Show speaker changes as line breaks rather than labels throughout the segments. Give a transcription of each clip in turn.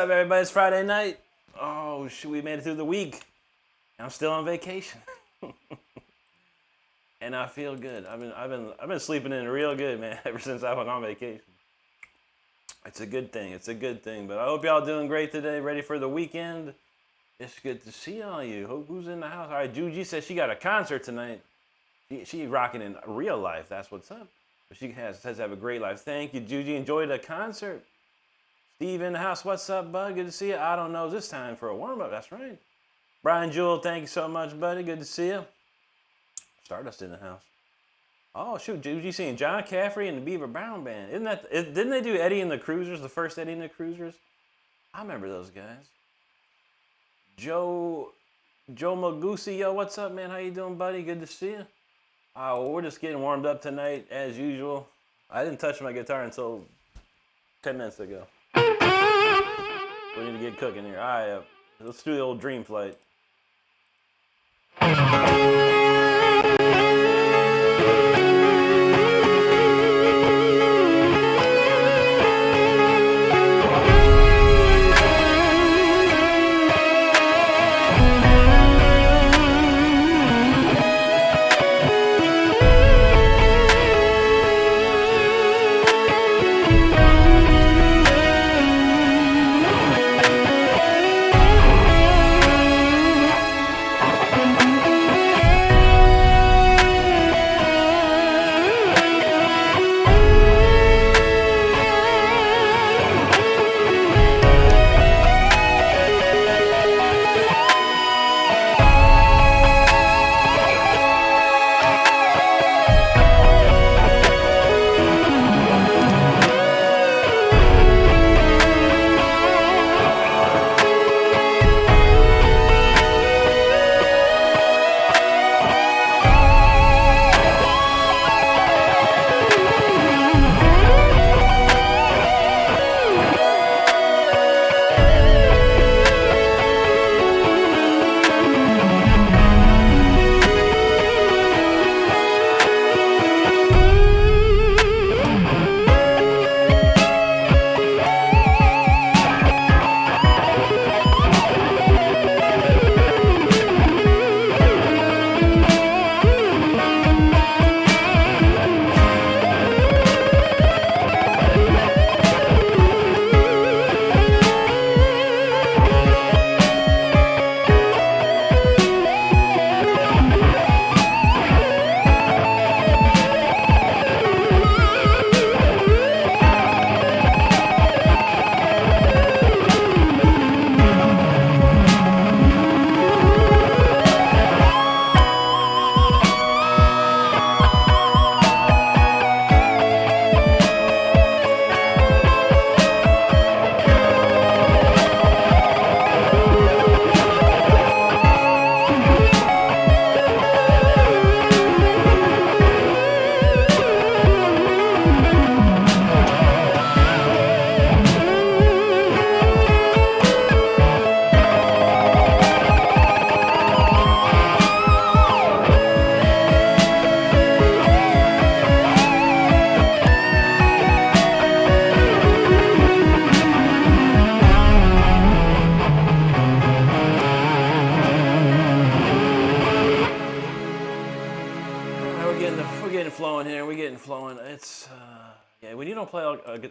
up, everybody? It's Friday night. Oh, shoot, we made it through the week. I'm still on vacation. And I feel good. I've been sleeping in real good, man, ever since I went on vacation. It's a good thing. It's a good thing. But I hope y'all doing great today, ready for the weekend. It's good to see all you. Who's in the house? All right, Juji says she got a concert tonight. She rocking in real life. That's what's up. But she says have a great life. Thank you, Juji. Enjoy the concert. Steve in the house. What's up, bud? Good to see you. I don't know. This time for a warm-up. That's right. Brian Jewell, thank you so much, buddy. Good to see you. Stardust in the house. Oh, shoot. Juji seeing John Caffrey and the Beaver Brown Band. Didn't they do Eddie and the Cruisers, the first Eddie and the Cruisers? I remember those guys. Joe Magusi, yo, what's up, man? How you doing, buddy? Good to see you. Well, we're just getting warmed up tonight, as usual. I didn't touch my guitar until 10 minutes ago. We need to get cooking here. All right, let's do the old Dream Flight.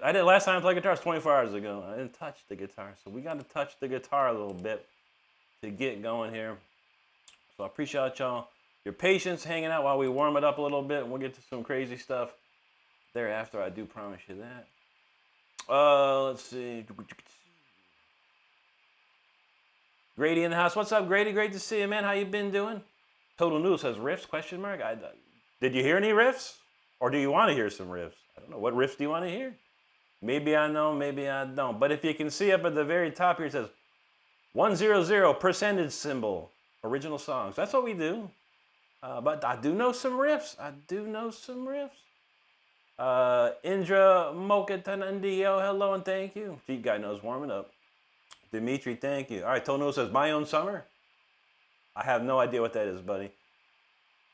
I did last time I played guitar was 24 hours ago. I didn't touch the guitar, so we got to touch the guitar a little bit to get going here. So I appreciate y'all your patience hanging out while we warm it up a little bit, and we'll get to some crazy stuff thereafter. I do promise you that. Let's see. Grady in the house. What's up, Grady? Great to see you, man. How you been doing? Total Noodle says riffs? Question mark. Did you hear any riffs, or do you want to hear some riffs? I don't know. What riffs do you want to hear? Maybe I know, maybe I don't. But if you can see up at the very top here, it says 100 percentage symbol, original songs. That's what we do. But I do know some riffs. Indra Mokatanandio, hello and thank you. Jeep guy knows warming up. Dimitri, thank you. All right, Tono says My Own Summer. I have no idea what that is, buddy.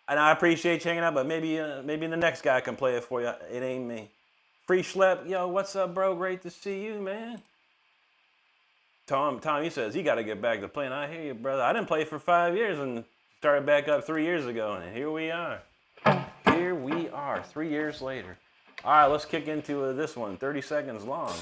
And I appreciate you hanging out, but maybe the next guy can play it for you. It ain't me. Free Schlep, yo, what's up, bro? Great to see you, man. Tom, he says he got to get back to playing. I hear you, brother. I didn't play for 5 years and started back up 3 years ago, and here we are. Here we are, 3 years later. All right, let's kick into this one, 30 seconds long.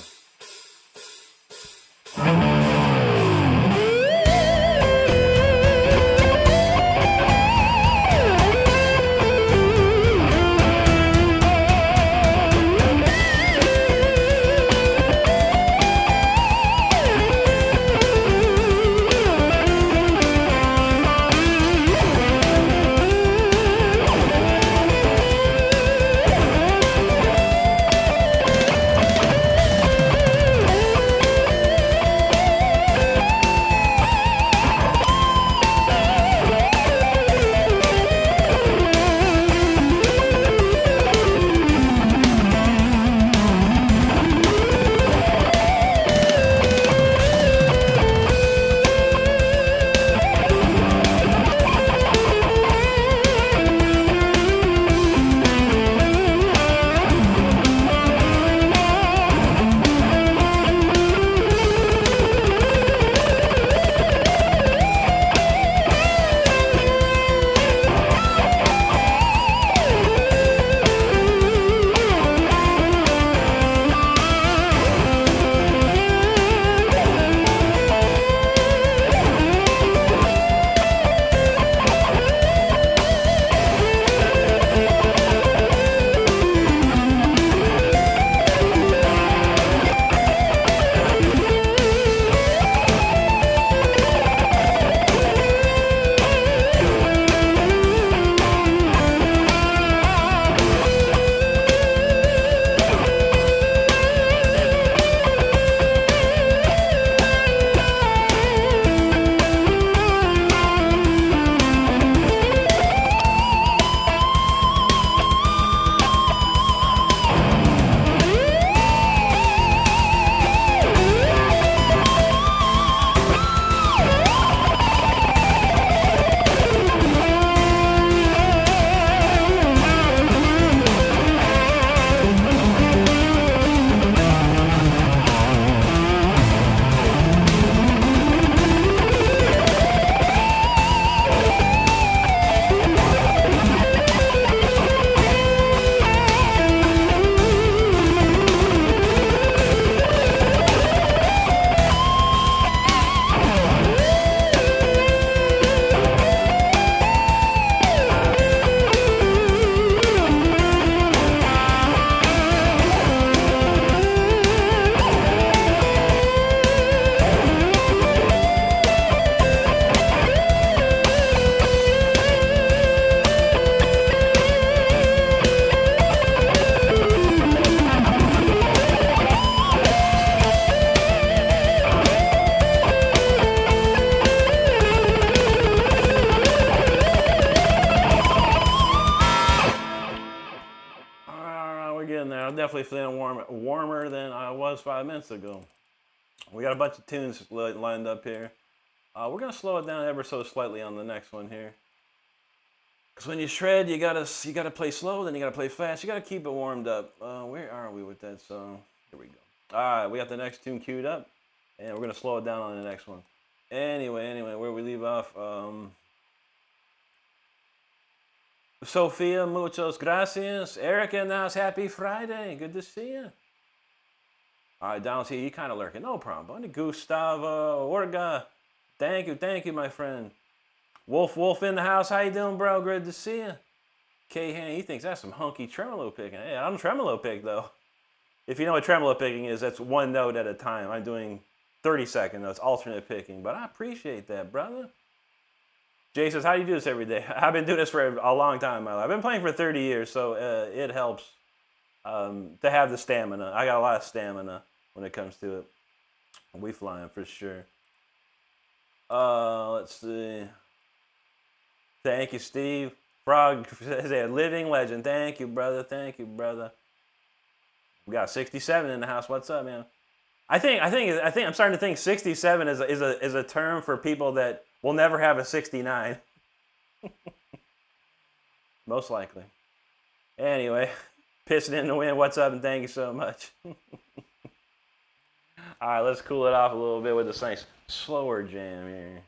Definitely feeling warmer than I was 5 minutes ago. We got a bunch of tunes lined up here. We're gonna slow it down ever so slightly on the next one here. Cause when you shred, you gotta play slow, then you gotta play fast. You gotta keep it warmed up. Where are we with that song? Here we go. All right, we got the next tune queued up, and we're gonna slow it down on the next one. Anyway, where we leave off. Sophia, muchas gracias. Erica in the house, happy Friday. Good to see you. All right, Donald's here. You kind of lurking. No problem. Gustavo, Orga. Thank you, my friend. Wolf in the house. How you doing, bro? Good to see you. K-Han, he thinks that's some hunky tremolo picking. Hey, I don't tremolo pick, though. If you know what tremolo picking is, that's one note at a time. I'm doing 30-second notes, alternate picking. But I appreciate that, brother. Jay says, how do you do this every day? I've been doing this for a long time in my life. I've been playing for 30 years, so it helps to have the stamina. I got a lot of stamina when it comes to it. We flying for sure. Let's see. Thank you, Steve. Frog says, a living legend. Thank you, brother. Thank you, brother. We got 67 in the house. What's up, man? I think I'm starting to think 67 is a term for people that will never have a 69. Most likely. Anyway, pissing in the wind. What's up, and thank you so much. All right, let's cool it off a little bit with this nice slower jam here.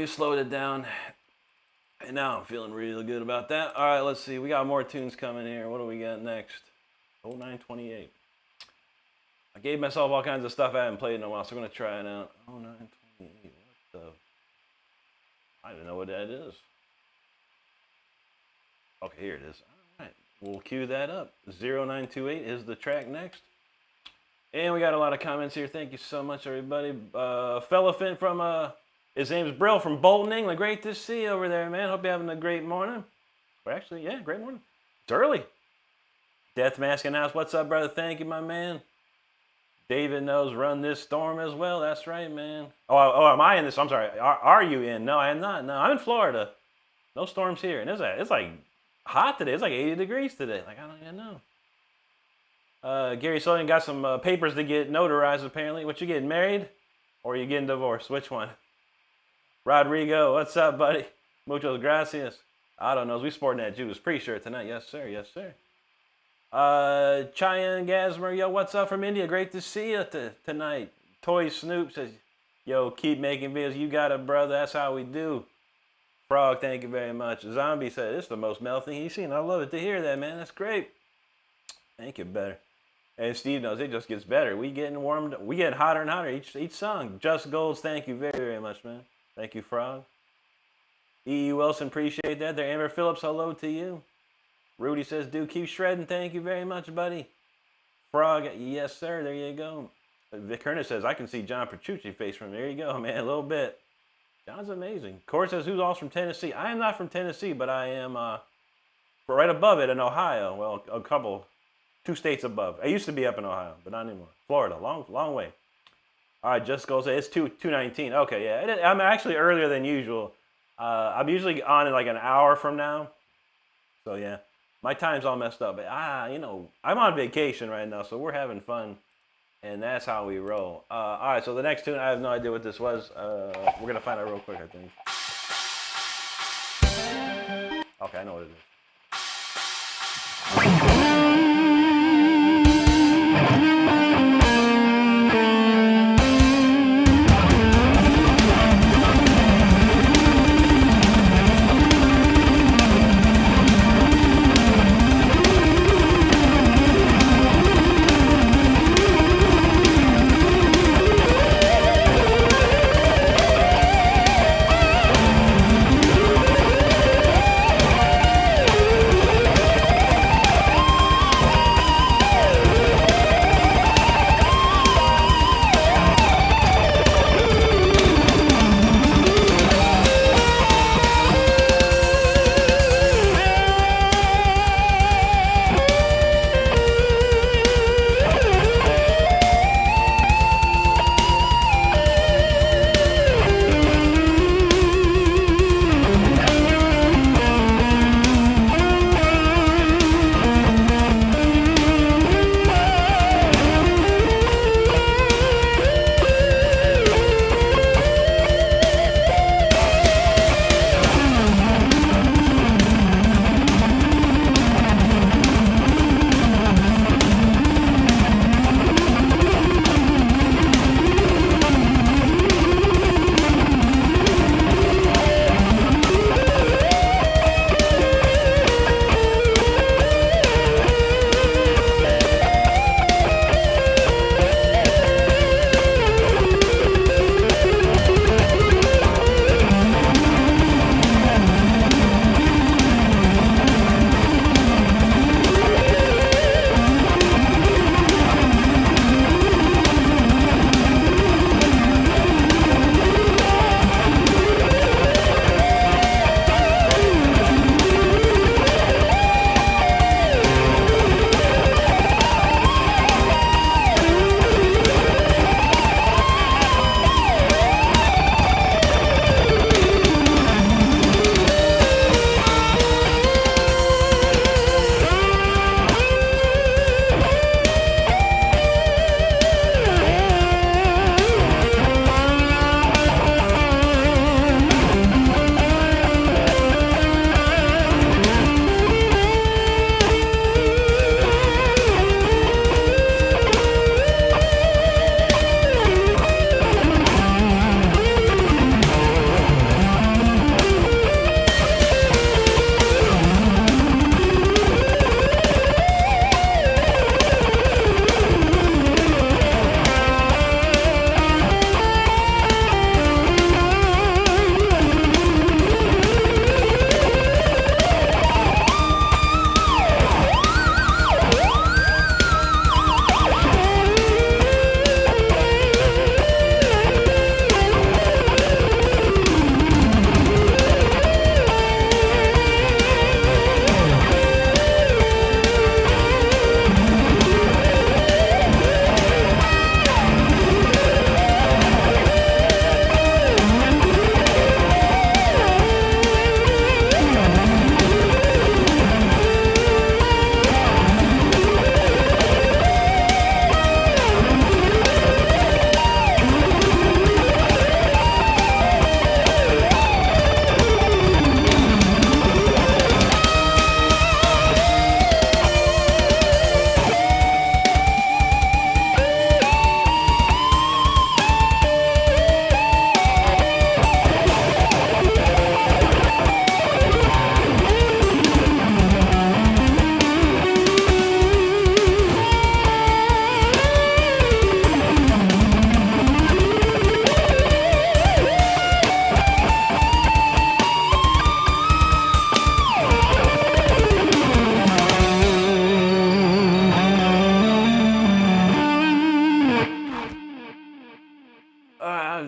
Slowed it down, and now I'm feeling really good about that. All right, let's see. We got more tunes coming here. What do we got next? 0928. I gave myself all kinds of stuff I haven't played in a while, so I'm going to try it out. 0928. What the? I don't know what that is. Okay, here it is. All right. We'll cue that up. 0928 is the track next. And we got a lot of comments here. Thank you so much, everybody. Fellowfin from, his name's Brill from Bolton, England. Great to see you over there, man. Hope you're having a great morning. Or actually, yeah, great morning. It's early. Death Mask announced, what's up, brother? Thank you, my man. David knows run this storm as well. That's right, man. Oh, am I in this? I'm sorry. Are you in? No, I am not. No, I'm in Florida. No storms here. And it's like hot today. It's like 80 degrees today. Like, I don't even know. Gary Sullivan got some papers to get notarized, apparently. What, you getting married? Or you getting divorced? Which one? Rodrigo, what's up, buddy? Muchos gracias. I don't know. We sporting that Judas Priest shirt tonight. Yes, sir. Yes, sir. Cheyenne Gasmer, yo, what's up from India? Great to see you tonight. Toy Snoop says, yo, keep making videos. You got it, brother. That's how we do. Frog, thank you very much. Zombie said, this is the most male thing he's seen. I love it to hear that, man. That's great. Thank you, better. And Steve knows it just gets better. We getting warmed up. We getting hotter and hotter each song. Just Golds, thank you very, very much, man. Thank you, Frog. E.E. Wilson, appreciate that. There, Amber Phillips, hello to you. Rudy says, dude, keep shredding. Thank you very much, buddy. Frog, yes, sir. There you go. Vic Hernan says, I can see John Petrucci face from there. You go, man. A little bit. John's amazing. Cord says, who's all from Tennessee? I am not from Tennessee, but I am right above it in Ohio. Well, 2 states above. I used to be up in Ohio, but not anymore. Florida, long way. All right, just go say it's 2:19. Okay, yeah. I'm actually earlier than usual. I'm usually on in like an hour from now. So, yeah. My time's all messed up, but I'm on vacation right now, so we're having fun, and that's how we roll. All right, so the next tune, I have no idea what this was. We're gonna find out real quick, I think. Okay, I know what it is.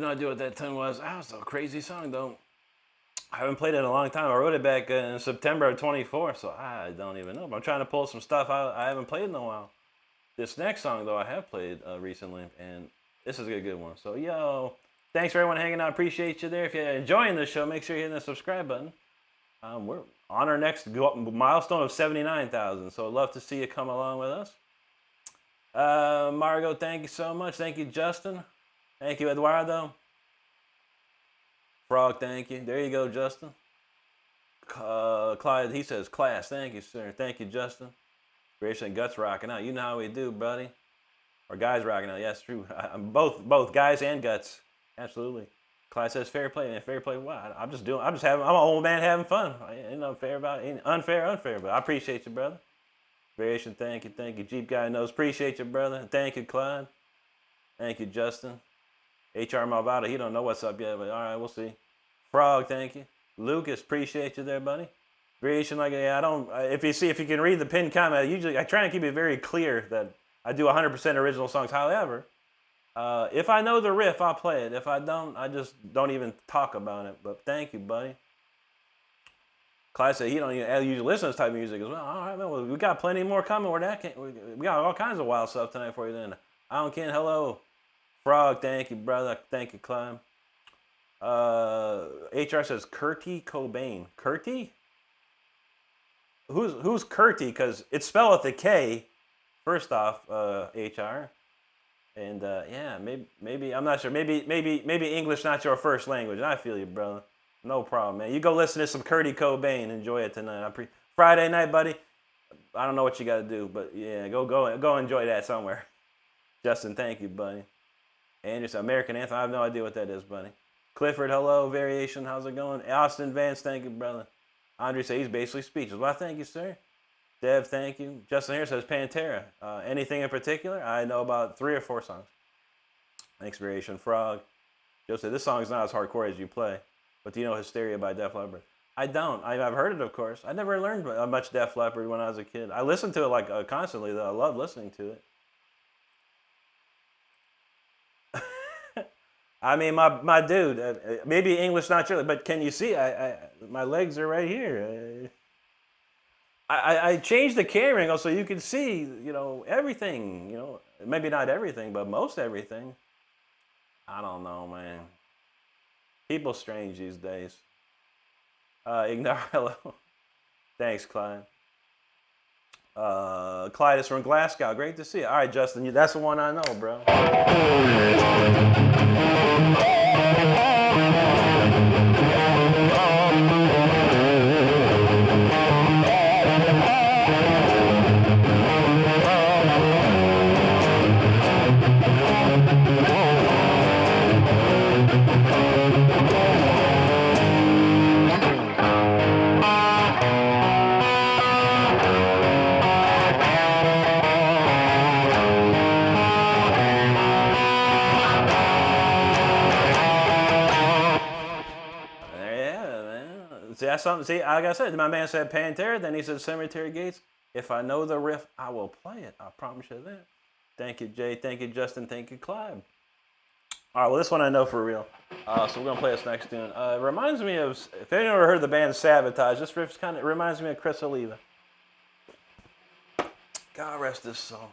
no idea what that tune was. That was a crazy song, though. I haven't played it in a long time. I wrote it back in September of 24, so I don't even know. But I'm trying to pull some stuff I haven't played in a while. This next song, though, I have played recently, and this is a good one. So, yo, thanks for everyone hanging out. Appreciate you there. If you're enjoying this show, make sure you're hitting the subscribe button. We're on our next milestone of 79,000, so I'd love to see you come along with us. Margot, thank you so much. Thank you, Justin. Thank you, Eduardo. Frog, thank you. There you go, Justin. Clyde, he says, class. Thank you, sir. Thank you, Justin. Creation Guts rocking out. You know how we do, buddy. Or guys rocking out. Yes, true. Both guys and guts. Absolutely. Clyde says fair play, man. Fair play. What? I'm an old man having fun. Ain't nothing fair about it. Ain't unfair. But I appreciate you, brother. Variation, thank you. Jeep guy knows. Appreciate you, brother. Thank you, Clyde. Thank you, Justin. HR Malvado, he don't know what's up yet, but all right, we'll see. Frog, thank you. Lucas, appreciate you there, buddy. Variation, like, yeah, I don't, if you can read the pinned comment, I try to keep it very clear that I do 100% original songs. However, if I know the riff, I'll play it. If I don't, I just don't even talk about it. But thank you, buddy. Clyde said he don't even usually listen to this type of music as well. All right, man, well, we got plenty more coming. We got all kinds of wild stuff tonight for you then. I don't care. Hello. Frog, thank you, brother. Thank you, Clem. HR says Kurtie Cobain. Kurtie? Who's Kurtie? Because it's spelled with a K. First off, HR. And yeah, maybe I'm not sure. Maybe English not your first language. I feel you, brother. No problem, man. You go listen to some Kurtie Cobain. Enjoy it tonight. Friday night, buddy. I don't know what you got to do, but yeah, go enjoy that somewhere. Justin, thank you, buddy. Anderson, American Anthem. I have no idea what that is, buddy. Clifford, hello. Variation, how's it going? Austin Vance, thank you, brother. Andre says he's basically speechless. Well, thank you, sir. Dev, thank you. Justin here says Pantera. Anything in particular? I know about 3 or 4 songs. Thanks, Variation. Frog. Joe said this song is not as hardcore as you play, but do you know Hysteria by Def Leppard? I don't. I've heard it, of course. I never learned much Def Leppard when I was a kid. I listened to it constantly, though. I love listening to it. I mean, my dude, maybe English not sure, but can you see? My legs are right here. I changed the camera angle so you can see, everything. Maybe not everything, but most everything. I don't know, man. People strange these days. Ignore hello. Thanks, Clyde. Clyde is from Glasgow. Great to see you. All right, Justin, that's the one I know, bro. See, that's something. See, like I said, my man said Pantera, then he said Cemetery Gates. If I know the riff, I will play it. I promise you that. Thank you, Jay. Thank you, Justin. Thank you, Clyde. All right, well, this one I know for real. So we're going to play this next tune. It reminds me of, if anyone ever heard the band Sabotage, this riff kind of reminds me of Chris Oliva. God rest his soul.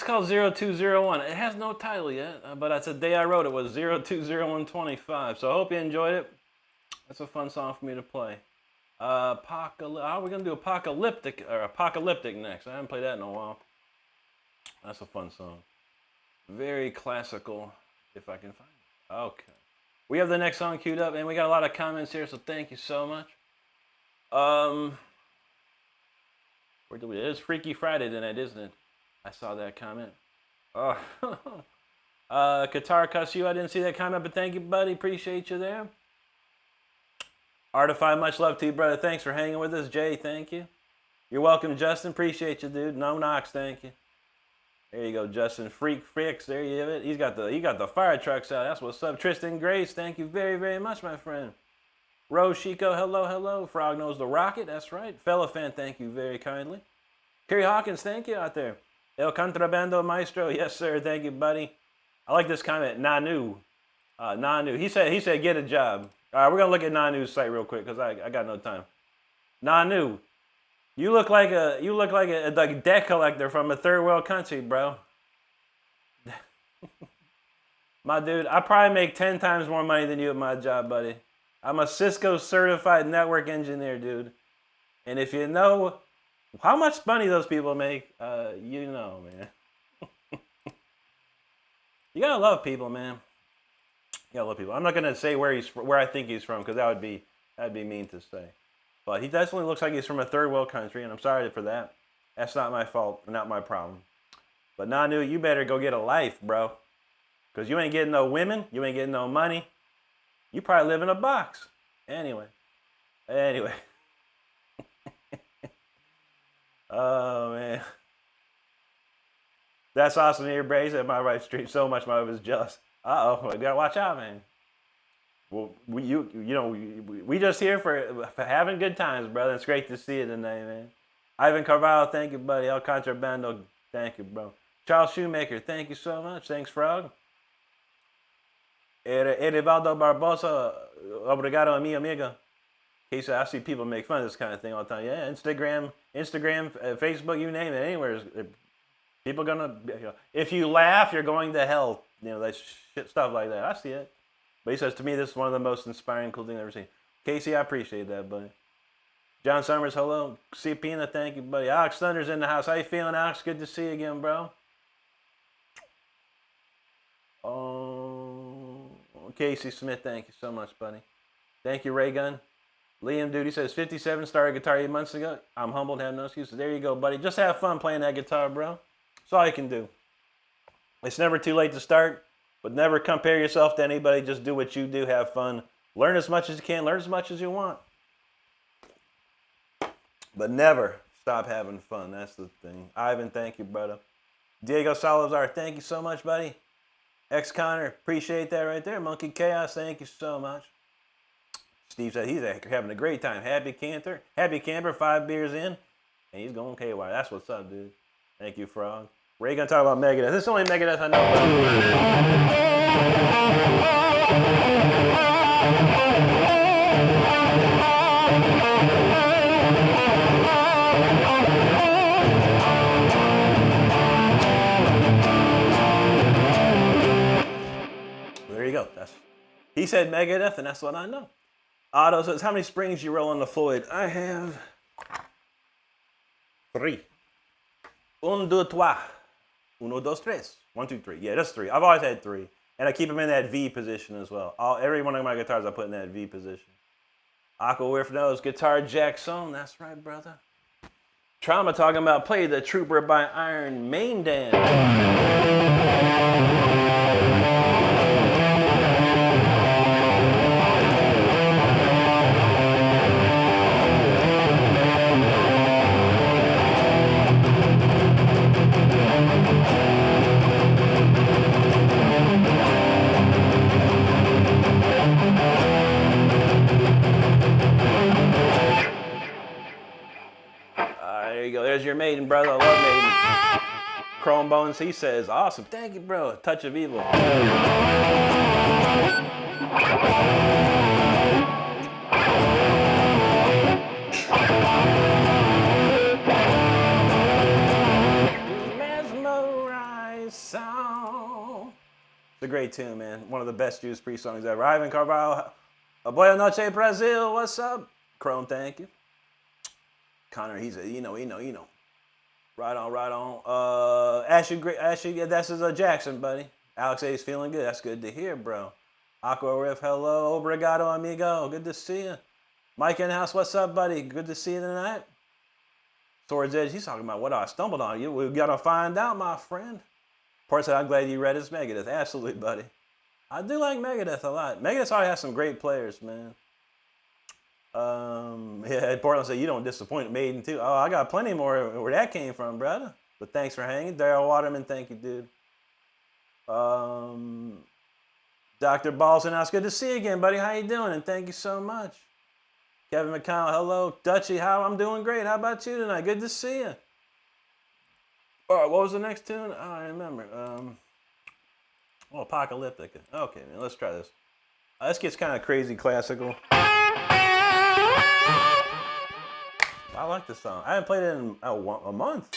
called 0201. It has no title yet, but that's the day I wrote it was 020125. So I hope you enjoyed it. That's a fun song for me to play. How are we gonna do Apocalyptic next? I haven't played that in a while. That's a fun song. Very classical, if I can find it. Okay. We have the next song queued up, and we got a lot of comments here, so thank you so much. Where do we? It is Freaky Friday tonight, isn't it? I saw that comment. Oh, Qatar cuss you. I didn't see that comment, but thank you, buddy. Appreciate you there. Artify, much love to you, brother. Thanks for hanging with us. Jay, thank you. You're welcome, Justin. Appreciate you, dude. No Knox, thank you. There you go, Justin. Freaks. There you have it. He got the fire trucks out. That's what's up. Tristan Grace, thank you very, very much, my friend. Rose Chico, hello. Frog knows the rocket. That's right. Fella fan, thank you very kindly. Kerry Hawkins, thank you out there. El Contrabando Maestro, yes sir, thank you, buddy. I like this comment. Nanu. He said get a job. All right, we're gonna look at Nanu's site real quick because I got no time. Nanu, you look like a debt collector from a third world country, bro. My dude, I probably make 10 times more money than you at my job, buddy. I'm a Cisco certified network engineer, dude. And if you know how much money those people make, you know, man. You gotta love people, man. You gotta love people. I'm not gonna say where I think he's from because that'd be mean to say. But he definitely looks like he's from a third world country, and I'm sorry for that. That's not my fault, not my problem. But Nanu, you better go get a life, bro. Because you ain't getting no women, you ain't getting no money. You probably live in a box. Anyway. Oh, man. That's awesome to hear, Braze. At my right stream so much my wife is jealous. Uh-oh, we gotta watch out, man. Well, we just here for having good times, brother. It's great to see you tonight, man. Ivan Carvalho, thank you, buddy. El Contrabando, thank you, bro. Charles Shoemaker, thank you so much. Thanks, Frog. Erivaldo Barbosa, obrigado, mi amiga. Casey, I see people make fun of this kind of thing all the time. Yeah, Instagram, Facebook, you name it, anywhere. People gonna, if you laugh, you're going to hell. You know, that shit, stuff like that. I see it. But he says, to me, this is one of the most inspiring, cool things I've ever seen. Casey, I appreciate that, buddy. John Summers, hello. Cipina, thank you, buddy. Alex Thunder's in the house. How you feeling, Alex? Good to see you again, bro. Casey Smith, thank you so much, buddy. Thank you, Ray Gun. Liam Duty says, 57, started guitar 8 months ago. I'm humbled, have no excuses. There you go, buddy. Just have fun playing that guitar, bro. That's all you can do. It's never too late to start, but never compare yourself to anybody. Just do what you do. Have fun. Learn as much as you can. Learn as much as you want. But never stop having fun. That's the thing. Ivan, thank you, brother. Diego Salazar, thank you so much, buddy. X Connor, appreciate that right there. Monkey Chaos, thank you so much. Steve said he's having a great time. Happy camper, 5 beers in, and he's going KY. That's what's up, dude. Thank you, Frog. Ray gonna talk about Megadeth. This is the only Megadeth I know There you go. He said Megadeth, and that's what I know. Otto says, how many springs you roll on the Floyd? I have 3. 1, 2, 3. 1, 2, 3. 1, 2, 3. Yeah, that's 3. I've always had 3. And I keep them in that V position as well. Every one of my guitars I put in that V position. Aqua Whiff knows Guitar Jackson. That's right, brother. Trauma talking about Play the Trooper by Iron Maiden. There you go. There's your Maiden, brother. I love Maiden. Chrome Bones, he says, awesome. Thank you, bro. Touch of Evil. Mesmerize. a great tune, man. One of the best Judas Priest songs ever. Ivan Carvalho, Boa Noche Brazil, what's up? Chrome, thank you. Connor, he's a, you know. Right on. Ashley, yeah, that's his Jackson, buddy. Alex A is feeling good. That's good to hear, bro. Aqua Riff, hello. Obrigado, amigo. Good to see you. Mike in the house, what's up, buddy? Good to see you tonight. Swords Edge, he's talking about what I stumbled on. We gotta find out, my friend. Port said, I'm glad you read his Megadeth. Absolutely, buddy. I do like Megadeth a lot. Megadeth already has some great players, man. Yeah, Portland said, you don't disappoint Maiden, too. Oh, I got plenty more where that came from, brother. But thanks for hanging. Daryl Waterman, thank you, dude. Dr. Balson, it's good to see you again, buddy. How you doing? And thank you so much. Kevin McConnell, hello. Dutchy, I'm doing great. How about you tonight? Good to see you. All right, what was the next tune? Oh, I remember. Apocalyptic. Okay, man, let's try this. This gets kind of crazy classical. I like this song. I haven't played it in a month.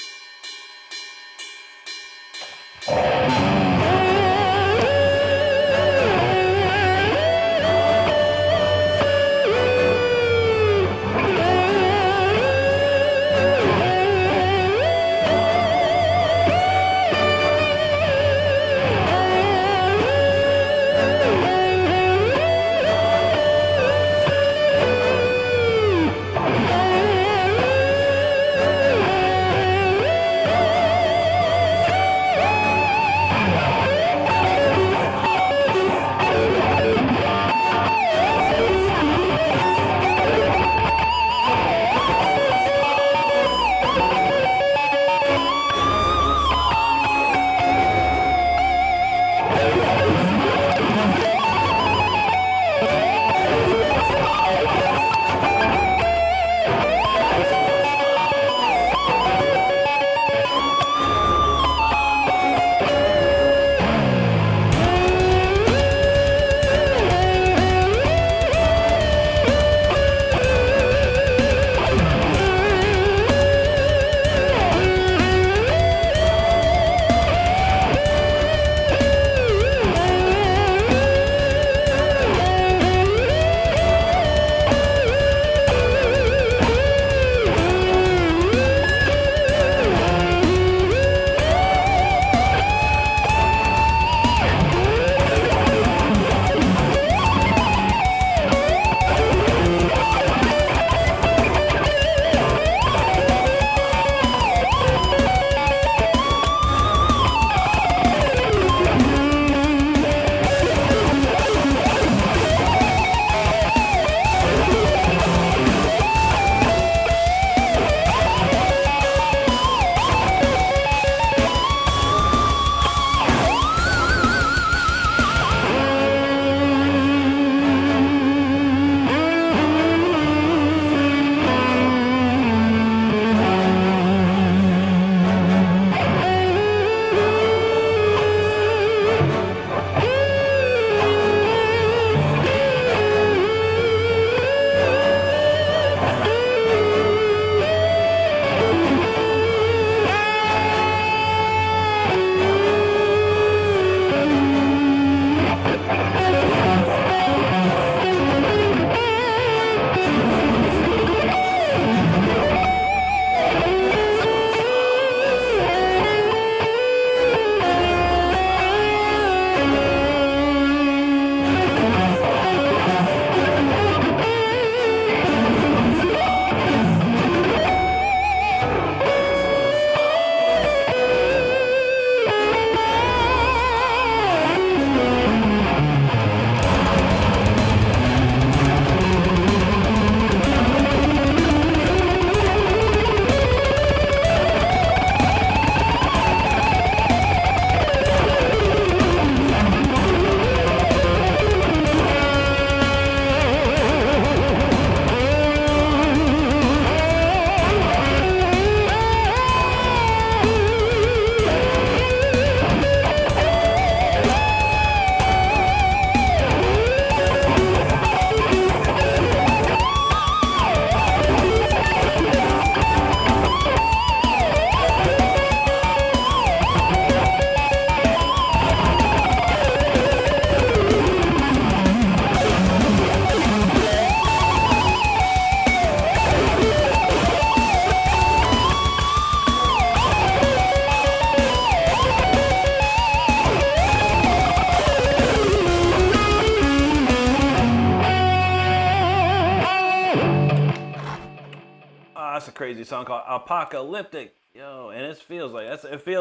crazy song called Apocalyptic. Yo, and it feels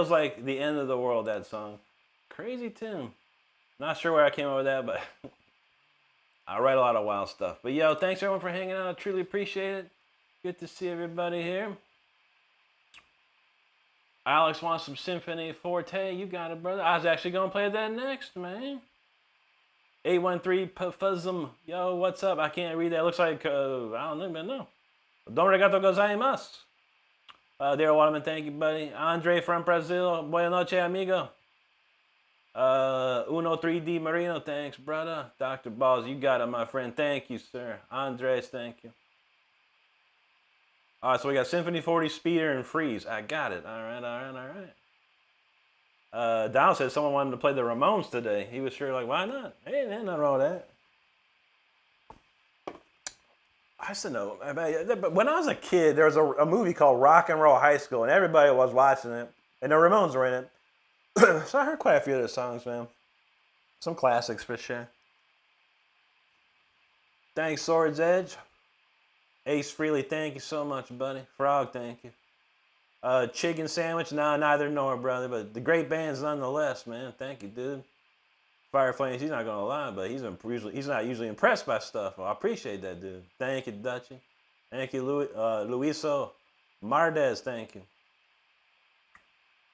like the end of the world, that song. Crazy tune. Not sure where I came up with that, but I write a lot of wild stuff. But yo, thanks everyone for hanging out. I truly appreciate it. Good to see everybody here. Alex wants some Symphony Forte. You got it, brother. I was actually going to play that next, man. 813 Puzzum. Yo, what's up? I can't read that. It looks like, I don't know, man, no. Don regato gozaimasu. Daryl Waterman, thank you, buddy. Andre from Brazil. Buenas noches, amigo. Uno 3D Marino, thanks, brother. Dr. Balls, you got it, my friend. Thank you, sir. Andres, thank you. All right, so we got Symphony 40, Speeder, and Freeze. I got it. All right. Donald said someone wanted to play the Ramones today. He was sure like, why not? Hey, there's nothing wrong with that. I used to know. But when I was a kid, there was a movie called Rock and Roll High School, and everybody was watching it, and the Ramones were in it. So I heard quite a few of their songs, man. Some classics for sure. Thanks, Sword's Edge. Ace Freely, thank you so much, buddy. Frog, thank you. Chicken Sandwich, nah, neither nor, brother, but the great bands nonetheless, man. Thank you, dude. Fire Flames, he's not gonna lie, but he's not usually impressed by stuff. Well, I appreciate that, dude. Thank you, Dutchie. Thank you, Luiso Mardez, thank you.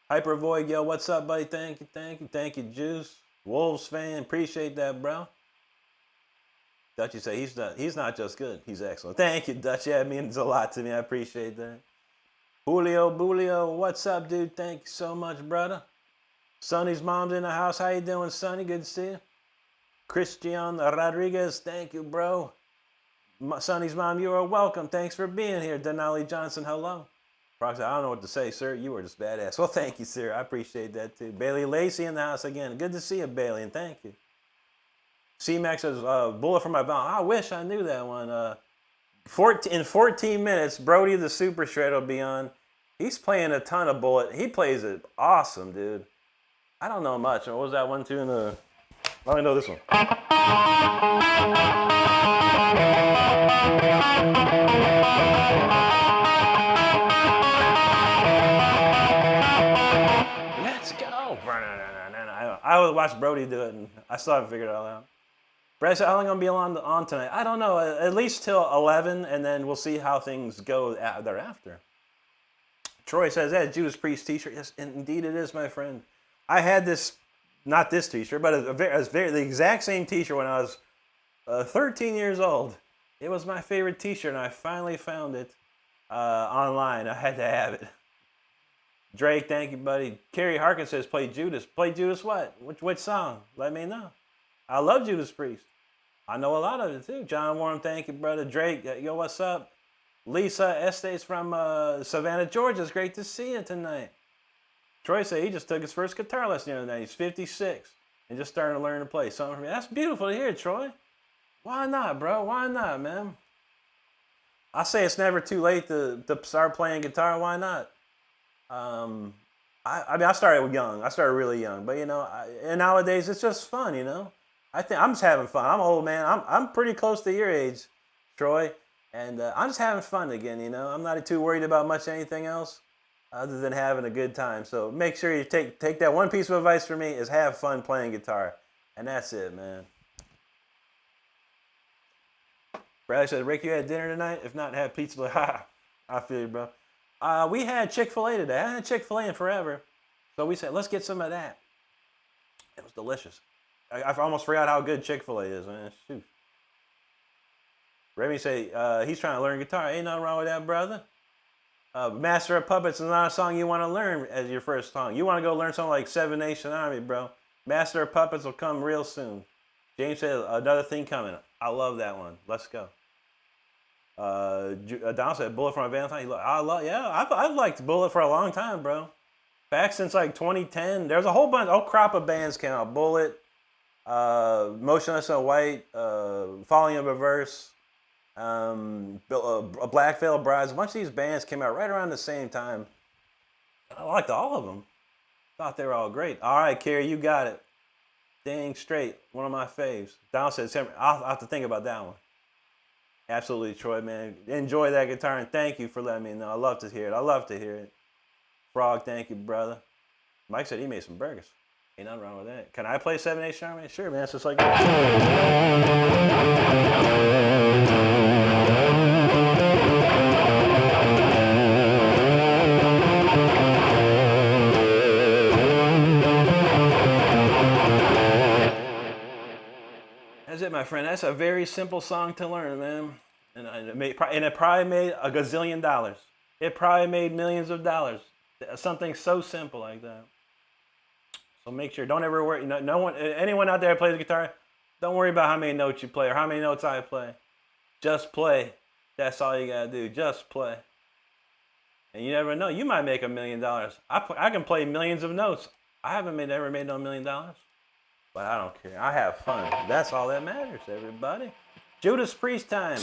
Hyper Void, yo, what's up, buddy? Thank you, Juice. Wolves fan, appreciate that, bro. Dutchie say he's not just good, he's excellent. Thank you, Dutchie. That means a lot to me. I appreciate that. Julio Bulio, what's up, dude? Thank you so much, brother. Sonny's mom's in the house. How you doing, Sonny? Good to see you. Christian Rodriguez, thank you, bro. Sonny's mom, you are welcome. Thanks for being here. Denali Johnson, hello. Proxy, I don't know what to say, sir. You were just badass. Well, thank you, sir. I appreciate that, too. Bailey Lacey in the house again. Good to see you, Bailey, and thank you. C-Max says, Bullet for my Val. I wish I knew that one. In 14 minutes, Brody the Super Shred will be on. He's playing a ton of Bullet. He plays it awesome, dude. I don't know much. What was that one tune? I only know this one. Let's go. I would watch Brody do it, and I still haven't figured it all out. Brad said, how long am I going to be on tonight? I don't know. At least till 11, and then we'll see how things go thereafter. Troy says, that Judas Priest t-shirt. Yes, indeed it is, my friend. I had this, not this t-shirt, but the exact same t-shirt when I was 13 years old. It was my favorite t-shirt, and I finally found it online. I had to have it. Drake, thank you, buddy. Kerry Harkin says, play Judas. Play Judas what? Which song? Let me know. I love Judas Priest. I know a lot of it, too. John Warren, thank you, brother. Drake, yo, what's up? Lisa Estes from Savannah, Georgia. It's great to see you tonight. Troy said he just took his first guitar lesson the other day. He's 56 and just starting to learn to play something for me. That's beautiful to hear, Troy. Why not, bro? Why not, man? I say it's never too late to start playing guitar. Why not? I mean, I started young. I started really young. But, you know, and nowadays it's just fun, you know. I think I'm just having fun. I'm an old man. I'm pretty close to your age, Troy. And I'm just having fun again, you know. I'm not too worried about much anything else other than having a good time. So make sure you take that one piece of advice from me is have fun playing guitar. And that's it, man. Bradley said, Rick, you had dinner tonight? If not, have pizza. Ha! I feel you, bro. We had Chick-fil-A today. I haven't had Chick-fil-A in forever. So we said, let's get some of that. It was delicious. I almost forgot how good Chick-fil-A is, man. Shoot. Remy say, he's trying to learn guitar. Ain't nothing wrong with that, brother. Master of Puppets is not a song you want to learn as your first song. You want to go learn something like Seven Nation Army, bro. Master of Puppets will come real soon. James said, another thing coming. I love that one. Let's go. Don said, Bullet from a Valentine. I've liked Bullet for a long time, bro. Back since like 2010. There's a whole crop of bands came out. Bullet, Motionless in White, Falling in Reverse, Black Veil Brides. A bunch of these bands came out right around the same time. I liked all of them. Thought they were all great. All right, Kerry, you got it. Dang straight. One of my faves. Don said, I'll have to think about that one. Absolutely, Troy, man. Enjoy that guitar, and thank you for letting me know. I love to hear it. I love to hear it. Frog, thank you, brother. Mike said he made some burgers. Ain't nothing wrong with that. Can I play 7/8 Charmaine? Sure, man. It's just like that. That's it, my friend. That's a very simple song to learn, man. And it probably made a gazillion dollars. It probably made millions of dollars. Something so simple like that. So make sure, don't ever worry. No one, anyone out there that plays the guitar, don't worry about how many notes you play or how many notes I play. Just play. That's all you gotta do. Just play. And you never know. You might make $1 million. I can play millions of notes. I haven't ever made no $1 million. But I don't care. I have fun. That's all that matters, everybody. Judas Priest time.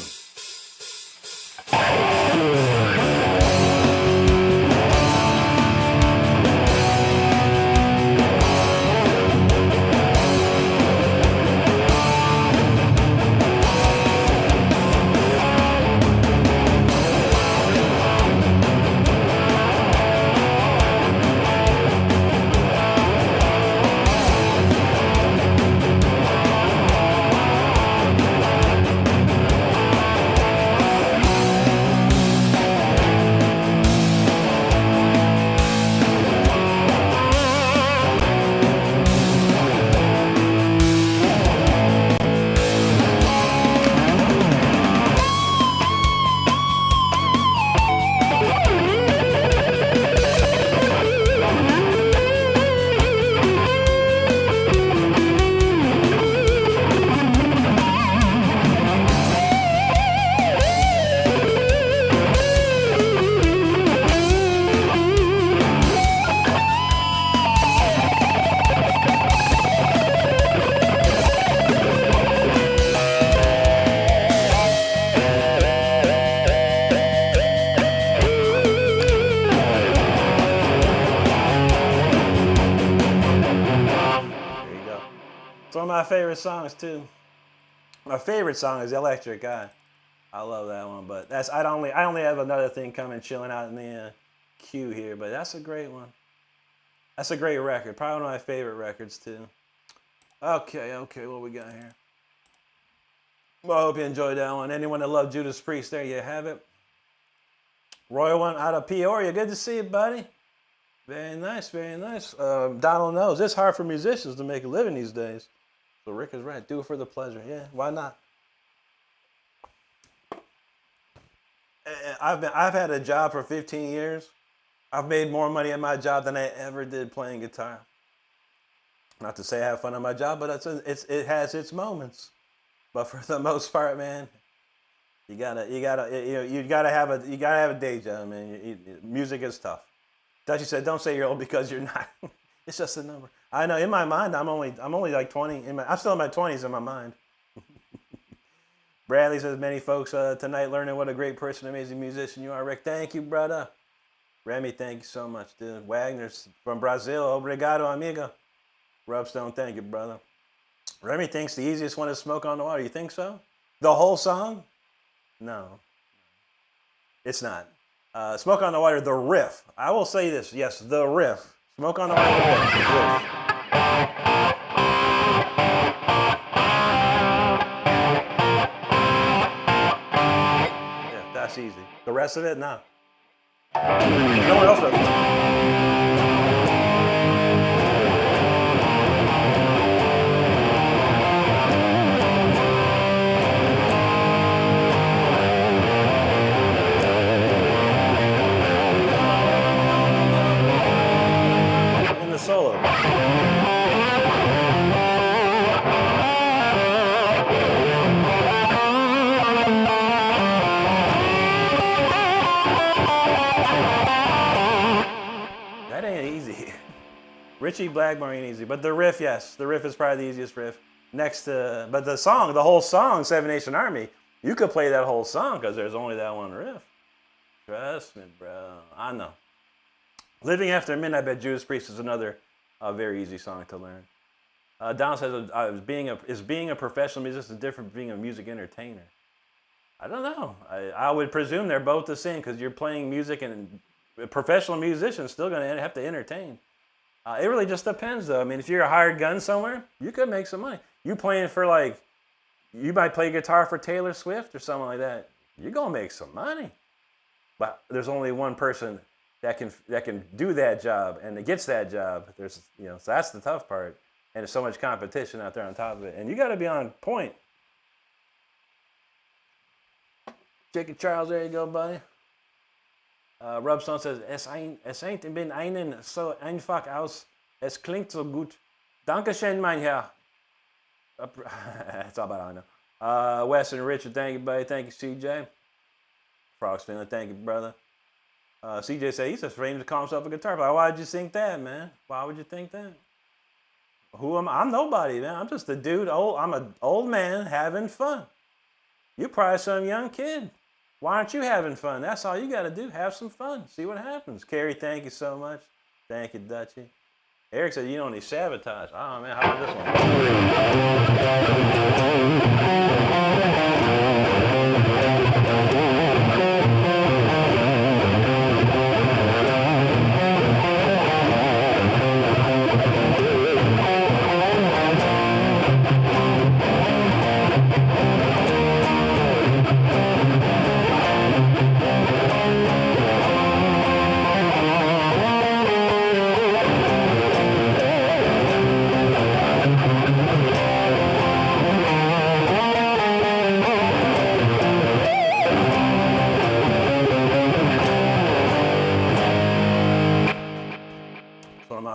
My favorite songs too. My favorite song is Electric Eye. I love that one, but I only have another thing coming, chilling out in the queue here, but that's a great one. That's a great record. Probably one of my favorite records too. Okay, what we got here? Well, I hope you enjoyed that one. Anyone that loved Judas Priest, there you have it. Royal one out of Peoria. Good to see you, buddy. Very nice, very nice. Donald knows it's hard for musicians to make a living these days. So Rick is right. Do it for the pleasure. Yeah, why not? I've had a job for 15 years. I've made more money at my job than I ever did playing guitar. Not to say I have fun at my job, but it has its moments. But for the most part, man, you gotta have a day job, man. Music is tough. Dutchie said, "Don't say you're old because you're not." It's just a number. I know. In my mind, I'm only like 20. I'm still in my 20s in my mind. Bradley says, "Many folks tonight learning what a great person, amazing musician you are, Rick." Thank you, brother. Remy, thank you so much, dude. Wagner's from Brazil. Obrigado, amigo. Rubstone, thank you, brother. Remy thinks the easiest one is "Smoke on the Water." You think so? The whole song? No, it's not. "Smoke on the Water," the riff. I will say this. Yes, the riff. "Smoke on the Water," the riff. Yeah, that's easy. The rest of it, no. No one else does. Solo. That ain't easy. Richie Blackmore ain't easy, but the riff, yes, the riff is probably the easiest riff. Next to, but the song, the whole song, Seven Nation Army, you could play that whole song because there's only that one riff. Trust me, bro. I know. Living After Midnight by Judas Priest is another very easy song to learn. Don says, being a professional musician is different from being a music entertainer. I don't know. I would presume they're both the same because you're playing music and a professional musician's still going to have to entertain. It really just depends, though. I mean, if you're a hired gun somewhere, you could make some money. You playing for you might play guitar for Taylor Swift or something like that. You're going to make some money. But there's only one person that can do that job and that gets that job. So that's the tough part. And there's so much competition out there on top of it. And you got to be on point. Jacob Charles, there you go, buddy. Rubstone says, es ain't bin einen so einfach aus. Es klingt so gut. Dankeschön, mein Herr. That's all about all I know. Wes and Richard, thank you, buddy. Thank you, CJ. Frogs Finland, thank you, brother. CJ said he's just framed to call himself a guitar player. Why would you think that, man? Why would you think that? Who am I? I'm nobody, man. I'm just a dude. I'm an old man having fun. You're probably some young kid. Why aren't you having fun? That's all you got to do. Have some fun. See what happens. Carrie, thank you so much. Thank you, Dutchie. Eric said you don't need sabotage. Oh, man, how about this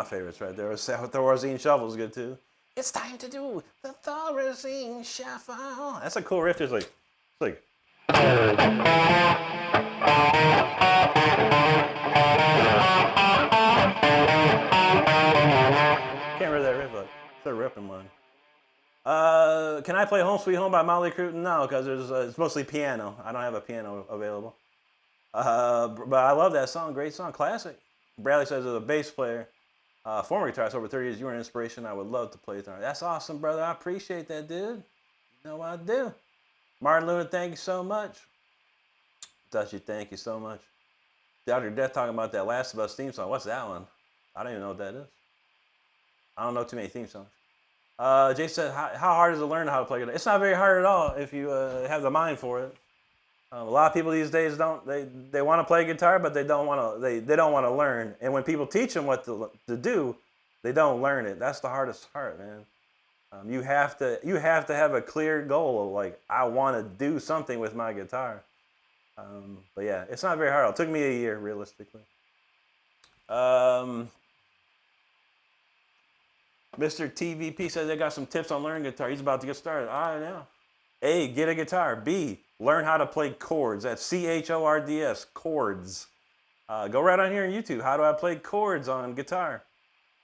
favorites right there. Thorazine Shuffle's good too. It's time to do the Thorazine Shuffle. That's a cool riff. It's like. Can't remember that riff, but it's a ripping one. Can I play Home Sweet Home by Molly Cruton? No, because it's mostly piano. I don't have a piano available. But I love that song. Great song. Classic. Bradley says as a bass player, former guitarist over 30 years, you were an inspiration. I would love to play guitar. That's awesome, brother. I appreciate that, dude. You know what I do. Martin Luna, thank you so much. Dutchie, thank you so much. Dr. Death talking about that Last of Us theme song. What's that one? I don't even know what that is. I don't know too many theme songs. Jay said, how hard is it to learn how to play guitar? It's not very hard at all if you have the mind for it. A lot of people these days they want to play guitar, but they don't want to learn. And when people teach them what to do, they don't learn it. That's the hardest part, man. You have to have a clear goal of like, I want to do something with my guitar. But yeah, it's not very hard. It took me a year, realistically. Mr. TVP says they got some tips on learning guitar. He's about to get started. I know. A, get a guitar. B, learn how to play chords. That's CHORDS, chords. Go right on here on YouTube. How do I play chords on guitar?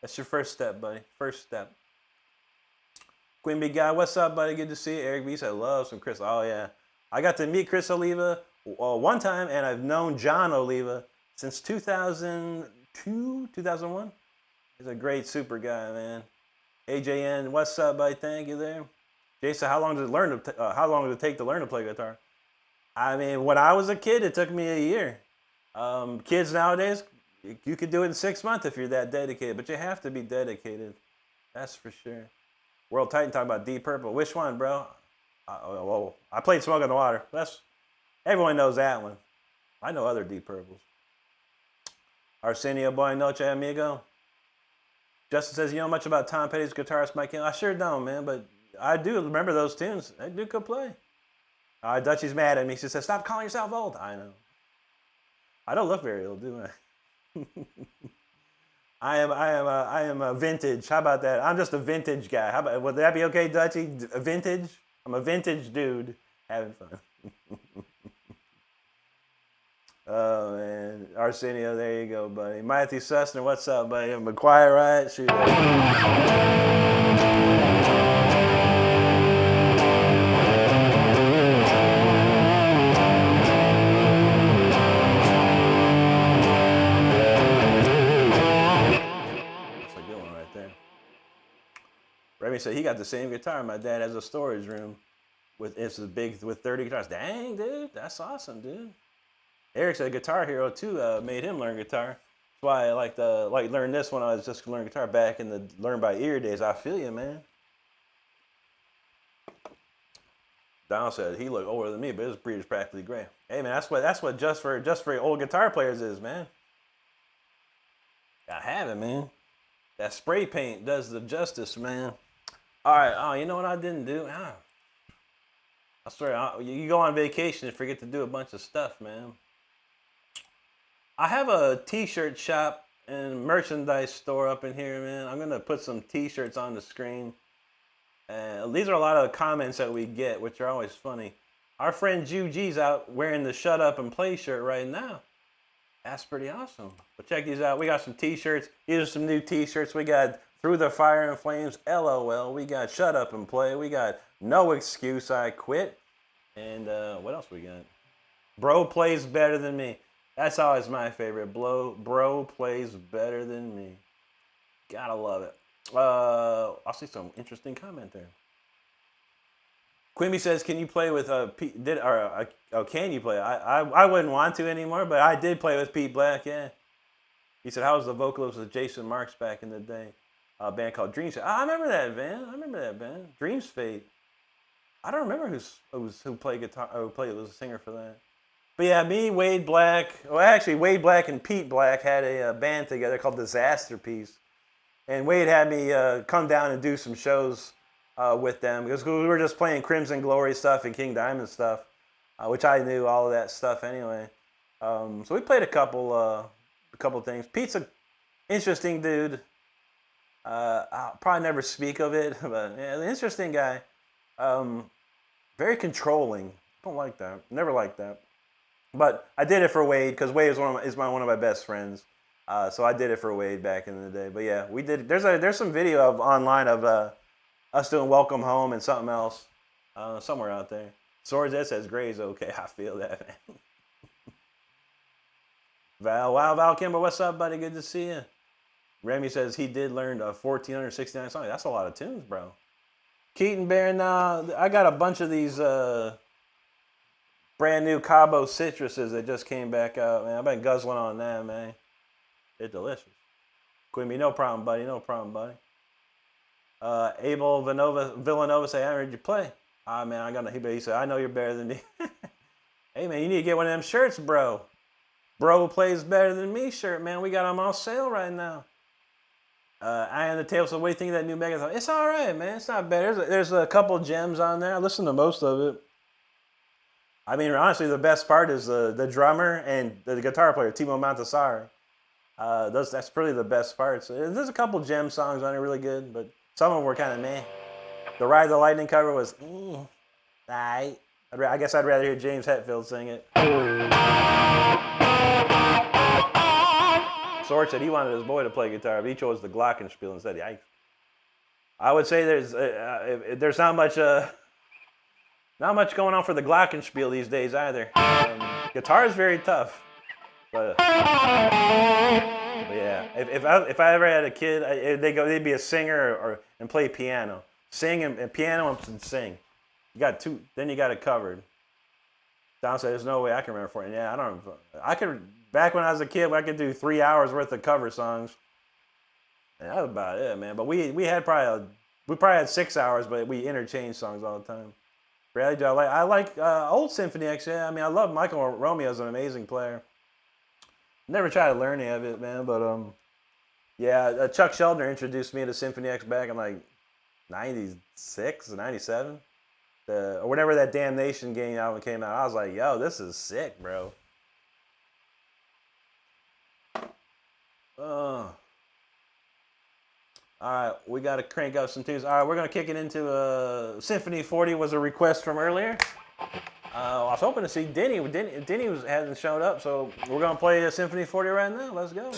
That's your first step, buddy. First step. Queen Bee Guy, what's up, buddy? Good to see you. Eric B said, love some Chris. Oh, yeah. I got to meet Chris Oliva one time, and I've known John Oliva since 2002, 2001. He's a great super guy, man. AJN, what's up, buddy? Thank you there. Jason, how long did it take to learn to play guitar? I mean, when I was a kid, it took me a year. Kids nowadays, you could do it in 6 months if you're that dedicated, but you have to be dedicated. That's for sure. World Titan talking about Deep Purple. Which one, bro? I played Smoke on the Water. Everyone knows that one. I know other Deep Purples. Arsenio, Boy Noche Amigo. Justin says, you know much about Tom Petty's guitarist Mike Hill? I sure don't, man, but I do remember those tunes. They do good play. Dutchie's mad at me. She says, stop calling yourself old. I know. I don't look very old, do I? I am a vintage. How about that? I'm just a vintage guy. Would that be okay, Dutchie? A vintage? I'm a vintage dude having fun. Oh, man. Arsenio, there you go, buddy. Matthew Sussner, what's up, buddy? I'm a quiet riot. Shoot that. That's a good one right there. Remy said he got the same guitar my dad has a storage room. It's a big with 30 guitars. Dang, dude, that's awesome, dude. Eric said Guitar Hero too made him learn guitar. That's why I like learn this when I was just learning guitar back in the learn by ear days. I feel you, man. Don said he looked older than me, but his breed is practically gray. Hey man, that's what just for old guitar players is, man. Gotta have it, man. That spray paint does the justice, man. All right, oh, you know what I didn't do? I swear, you go on vacation and forget to do a bunch of stuff, man. I have a t-shirt shop and merchandise store up in here, man. I'm gonna put some t-shirts on the screen. These are a lot of comments that we get, which are always funny. Our friend Juji's out wearing the Shut Up and Play shirt right now. That's pretty awesome. But check these out. We got some t-shirts. These are some new t-shirts. We got Through the Fire and Flames, LOL. We got Shut Up and Play. We got No Excuse, I Quit. And what else we got? Bro Plays Better Than Me. That's always my favorite. Bro Plays Better Than Me. Gotta love it. I'll see some interesting comment there. Quimby says, "Can you play with Pete? Can you play? I wouldn't want to anymore, but I did play with Pete Black. Yeah." He said, "How was the vocalist with Jason Marks back in the day? A band called Dreams." I remember that band. Dreams Fate. I don't remember who played guitar. Who was a singer for that. But yeah, me, Wade Black. Well, actually, Wade Black and Pete Black had a band together called Disaster Piece, and Wade had me come down and do some shows with them because we were just playing Crimson Glory stuff and King Diamond stuff, which I knew all of that stuff anyway. So we played a couple things. Pete's an interesting dude. I'll probably never speak of it, but yeah, an interesting guy. Very controlling. Don't like that. Never liked that. But I did it for Wade because Wade is one of my best friends. So I did it for Wade back in the day. But yeah, we did. There's some video online of us doing Welcome Home and something else somewhere out there. Swords that says Gray's okay. I feel that, man. Val Kimber, what's up, buddy? Good to see you. Remy says he did learn 1,469 songs. That's a lot of tunes, bro. Keaton Bear, now I got a bunch of these brand new Cabo Citruses that just came back out, man. I've been guzzling on that, man. They're delicious. Quimby, no problem, buddy. No problem, buddy. Abel Villanova say, I heard you play. Ah, man, he said, I know you're better than me. Hey, man, you need to get one of them shirts, bro. Bro Plays Better Than Me shirt, man. We got them on sale right now. Eye on the Table, so what do you think of that new Megathon? It's all right, man. It's not bad. There's a couple gems on there. I listened to most of it. I mean, honestly, the best part is the drummer and the guitar player, Timo Montessori. That's really the best parts. There's a couple gem songs on it, really good, but some of them were kind of meh. The Ride the Lightning cover was, alright. I guess I'd rather hear James Hetfield sing it. Sword said he wanted his boy to play guitar, but he chose the Glockenspiel instead. Yikes. I would say there's not much going on for the Glockenspiel these days either. Guitar is very tough, but yeah. If I ever had a kid, they'd be a singer and play piano, sing and piano and sing. You got two, then you got it covered. Don said, "There's no way I can remember for it." Yeah, I could. Back when I was a kid, I could do 3 hours worth of cover songs. And that was about it, man. But we probably had 6 hours, but we interchanged songs all the time. Really, I like old Symphony X. Yeah, I mean, I love Michael Romeo as an amazing player. Never tried to learn any of it, man. But yeah, Chuck Schuldiner introduced me to Symphony X back in like '96 or '97. Or whenever that Damnation game album came out, I was like, yo, this is sick, bro. All right, we got to crank up some tunes. All right, we're going to kick it into Symphony 40 was a request from earlier. I was hoping to see Denny. Denny hasn't shown up, so we're going to play Symphony 40 right now. Let's go.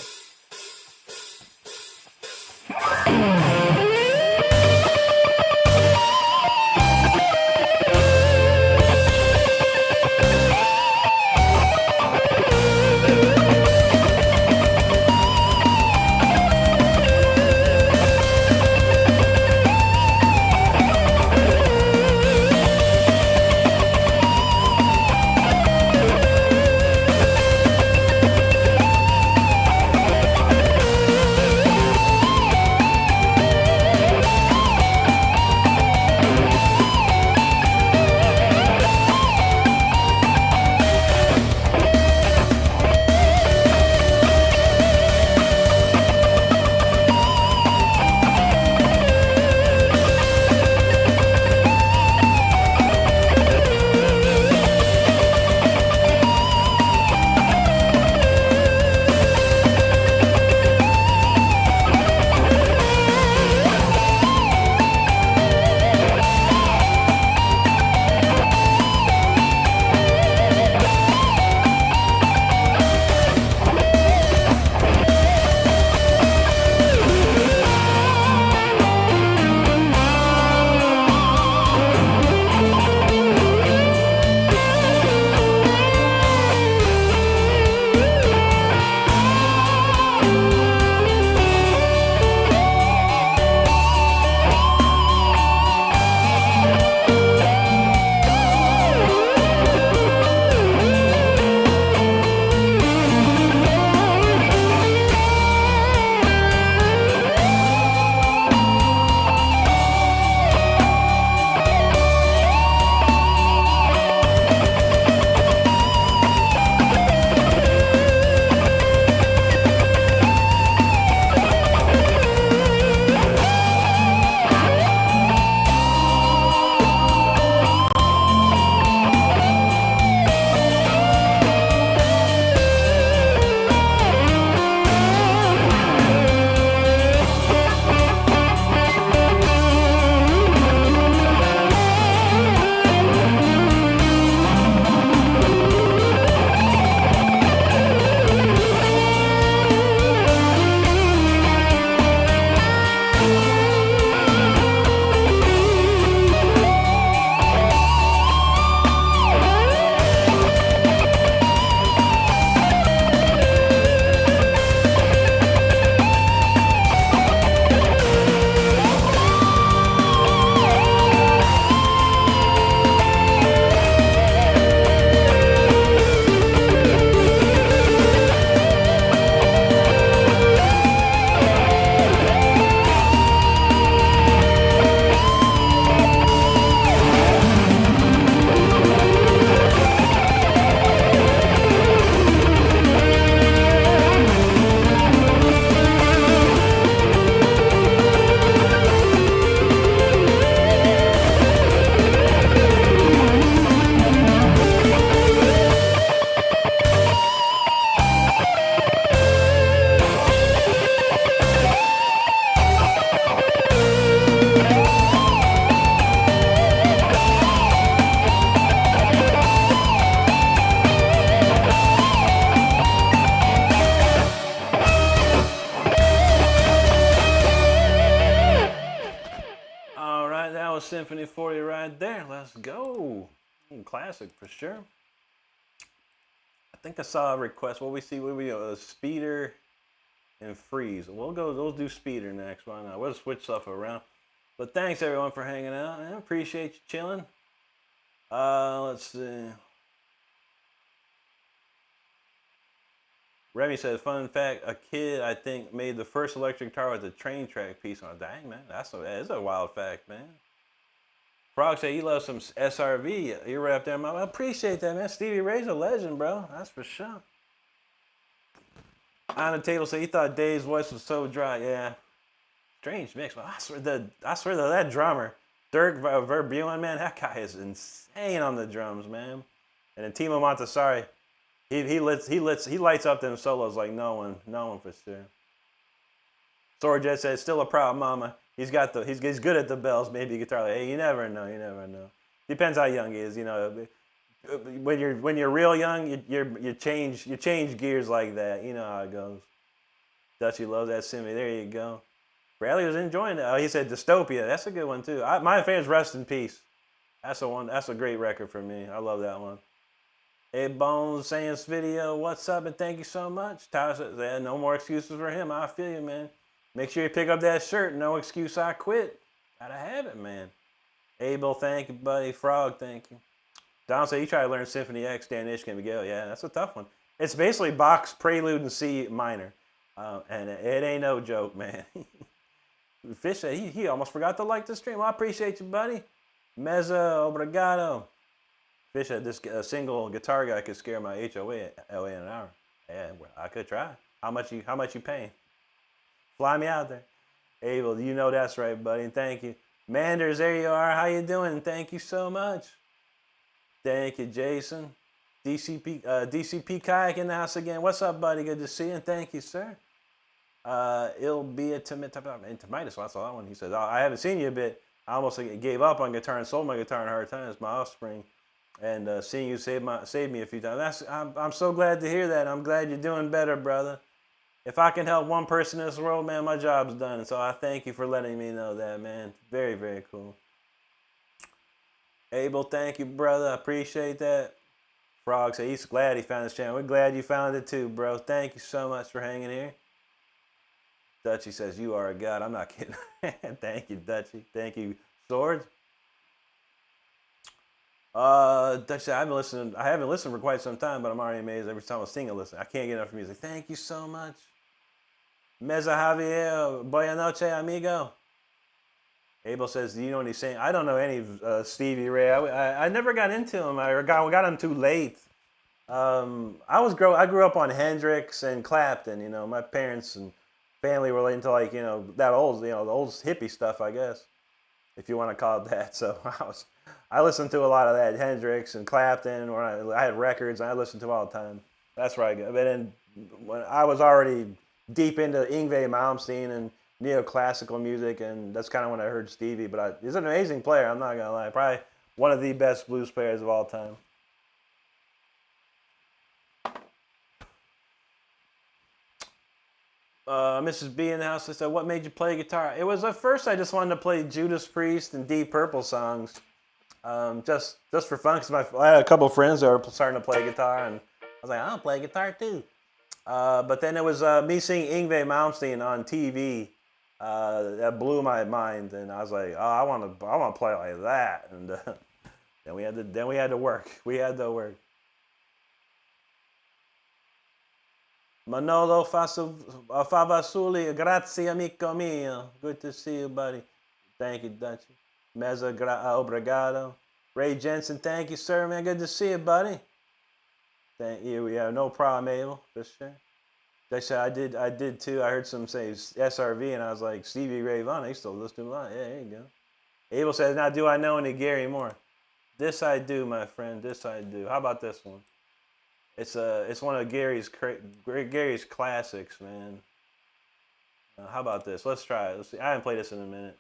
Symphony for you right there. Let's go. Classic for sure. I think I saw a request. What we see? What we Speeder and Freeze. We'll do Speeder next. Why not? We'll switch stuff around. But thanks everyone for hanging out. I appreciate you chilling. Let's see. Remy says, fun fact, a kid, I think, made the first electric guitar with a train track piece on it. Dang, man, that's a wild fact, man. Frog said, you love some SRV. You're right up there, man. I appreciate that, man. Stevie Ray's a legend, bro. That's for sure. On the table said, he thought Dave's voice was so dry. Yeah. Strange mix, man. I swear that drummer, Dirk Verburen, man, that guy is insane on the drums, man. And then Timo Montessori, he lights up them solos like no one for sure. Sword Jet says, still a proud mama. He's good at the bells, maybe guitar. Hey, you never know. Depends how young he is, you know. When you're real young, you change gears like that. You know how it goes. Dutchie loves that Symphony. There you go. Bradley was enjoying it. Oh, he said Dystopia. That's a good one too. My favorite's Rest in Peace. That's a great record for me. I love that one. Hey Bones saying video, what's up and thank you so much. Tyler says, no more excuses for him. I feel you, man. Make sure you pick up that shirt. No excuse, I quit. Gotta have it, man. Abel, thank you, buddy. Frog, thank you. Don said, you try to learn Symphony X, Dan Ishkin, Miguel. Yeah, that's a tough one. It's basically Bach's Prelude in C minor. And it ain't no joke, man. Fish said, he almost forgot to like the stream. Well, I appreciate you, buddy. Mezza, obrigado. Fish said, this single guitar guy could scare my HOA in an hour. Yeah, I could try. How much you paying? Fly me out there. Abel, you know that's right, buddy. And thank you. Manders, there you are. How you doing? Thank you so much. Thank you, Jason. DCP Kayak in the house again. What's up, buddy? Good to see you. And thank you, sir. It'll be a Timitis. Well, I saw that one. He says, I haven't seen you a bit. I almost gave up on guitar and sold my guitar in hard times. My offspring. And seeing you saved me a few times. I'm so glad to hear that. I'm glad you're doing better, brother. If I can help one person in this world, man, my job's done. And so I thank you for letting me know that, man. Very, very cool. Abel, thank you, brother. I appreciate that. Frog said he's glad he found this channel. We're glad you found it too, bro. Thank you so much for hanging here. Dutchie says, you are a god. I'm not kidding. Thank you, Dutchie. Thank you, Sword. Dutchie said, I haven't listened for quite some time, but I'm already amazed every time I sing and listen. I can't get enough music. Thank you so much. Meza Javier, buenas noches, amigo. Abel says, do you know what he's saying? I don't know any Stevie Ray. I never got into him. I got him too late. I grew up on Hendrix and Clapton. You know, my parents and family were into like the old hippie stuff, I guess, if you want to call it that. So I listened to a lot of that Hendrix and Clapton. I had records and I listened to all the time. That's right. But then when I was already deep into Yngwie Malmsteen and neoclassical music, and that's kind of when I heard Stevie. But he's an amazing player. I'm not gonna lie. Probably one of the best blues players of all time. Mrs. B in the house said, what made you play guitar? It was at first I just wanted to play Judas Priest and Deep Purple songs, just for fun. Cause I had a couple of friends that were starting to play guitar, and I was like, I'll play guitar too. But then it was me seeing Yngwie Malmsteen on TV that blew my mind, and I was like, oh, I want to play like that. And then we had to work. Manolo Favasuli, grazie amico mio. Good to see you, buddy. Thank you, Dutchie. Mezza obrigado. Ray Jensen, thank you, sir, man. Good to see you, buddy. Thank you. Yeah, no problem, Abel, for sure. Actually, I did too. I heard some say SRV, and I was like, Stevie Ray Vaughan. I used to listen to him a lot. Yeah, there you go. Abel says, now do I know any Gary Moore? This I do, my friend. This I do. How about this one? It's one of Gary's classics, man. How about this? Let's try it. Let's see. I haven't played this in a minute.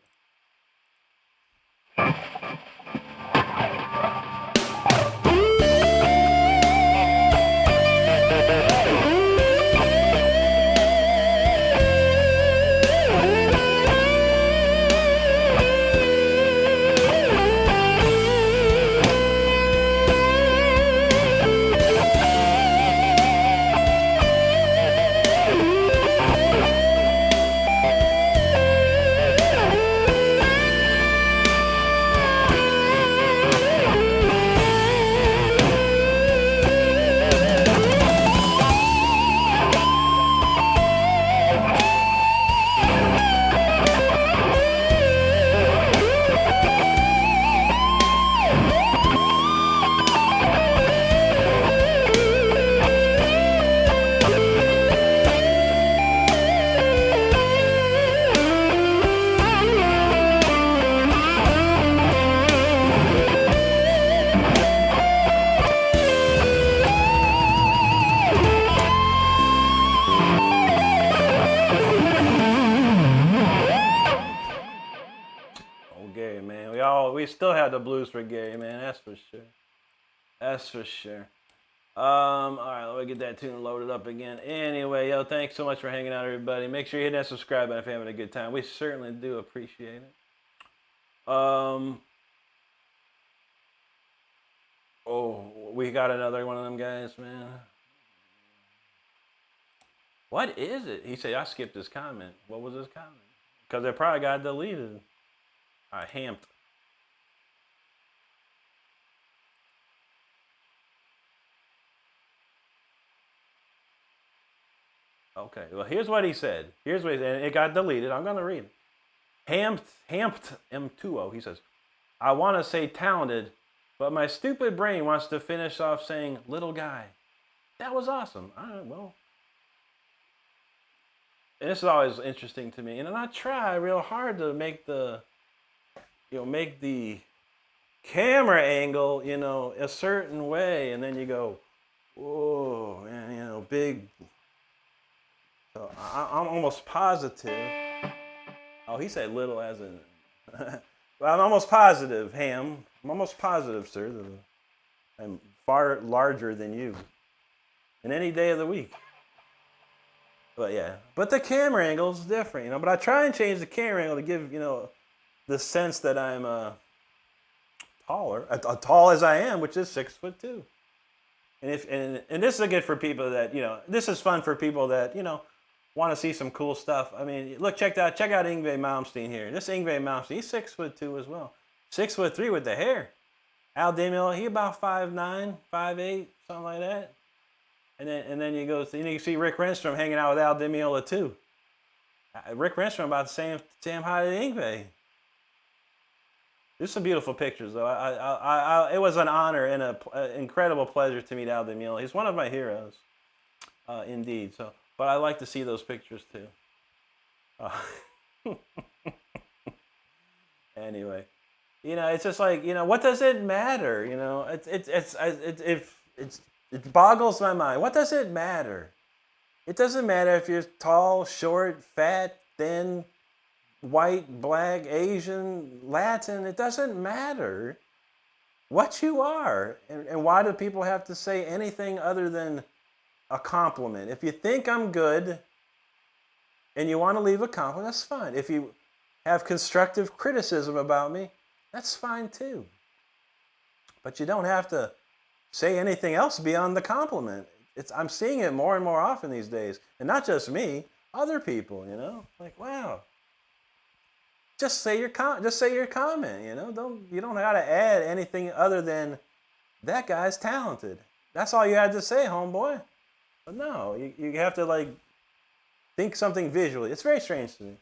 we still have the blues for Gary, man. That's for sure. That's for sure. All right, let me get that tune loaded up again. Anyway, yo, thanks so much for hanging out, everybody. Make sure you hit that subscribe button if you're having a good time. We certainly do appreciate it. Oh, we got another one of them guys, man. What is it? He said, I skipped his comment. What was his comment? Because it probably got deleted. I hamped. Okay, well, here's what he said. Here's what he said, and it got deleted. I'm going to read it. Hamped M2O, he says, I want to say talented, but my stupid brain wants to finish off saying little guy. That was awesome. All right, well. And this is always interesting to me. And I try real hard to make the camera angle, a certain way. And then you go, whoa, man, big. So I'm almost positive. Oh, he said little as in. Well, I'm almost positive, Ham. I'm almost positive, sir. I'm far larger than you. In any day of the week. But yeah, but the camera angle is different, But I try and change the camera angle to give, the sense that I'm taller, tall as I am, which is 6'2". And this is good for people that this is fun for people that want to see some cool stuff. I mean, look, check out Yngwie Malmsteen here. This Yngwie Malmsteen, he's 6'2" as well, 6'3" with the hair. Al Di Meola, he about 5'9", 5'8", something like that. And then you see Rick Renstrom hanging out with Al Di Meola too. Rick Renstrom about the same height as Yngwie. There's some beautiful pictures though. It was an honor and an incredible pleasure to meet Al Di Meola. He's one of my heroes, indeed. So, but I like to see those pictures too. Anyway, it's just like what does it matter? It boggles my mind. What does it matter? It doesn't matter if you're tall, short, fat, thin, white, black, Asian, Latin. It doesn't matter what you are. And why do people have to say anything other than a compliment? If you think I'm good and you want to leave a compliment, that's fine. If you have constructive criticism about me, that's fine too. But you don't have to say anything else beyond the compliment. I'm seeing it more and more often these days. And not just me, other people, Like, wow. Just say your comment, You don't have to add anything other than that guy's talented. That's all you had to say, homeboy. But no, you have to think something visually. It's very strange to me.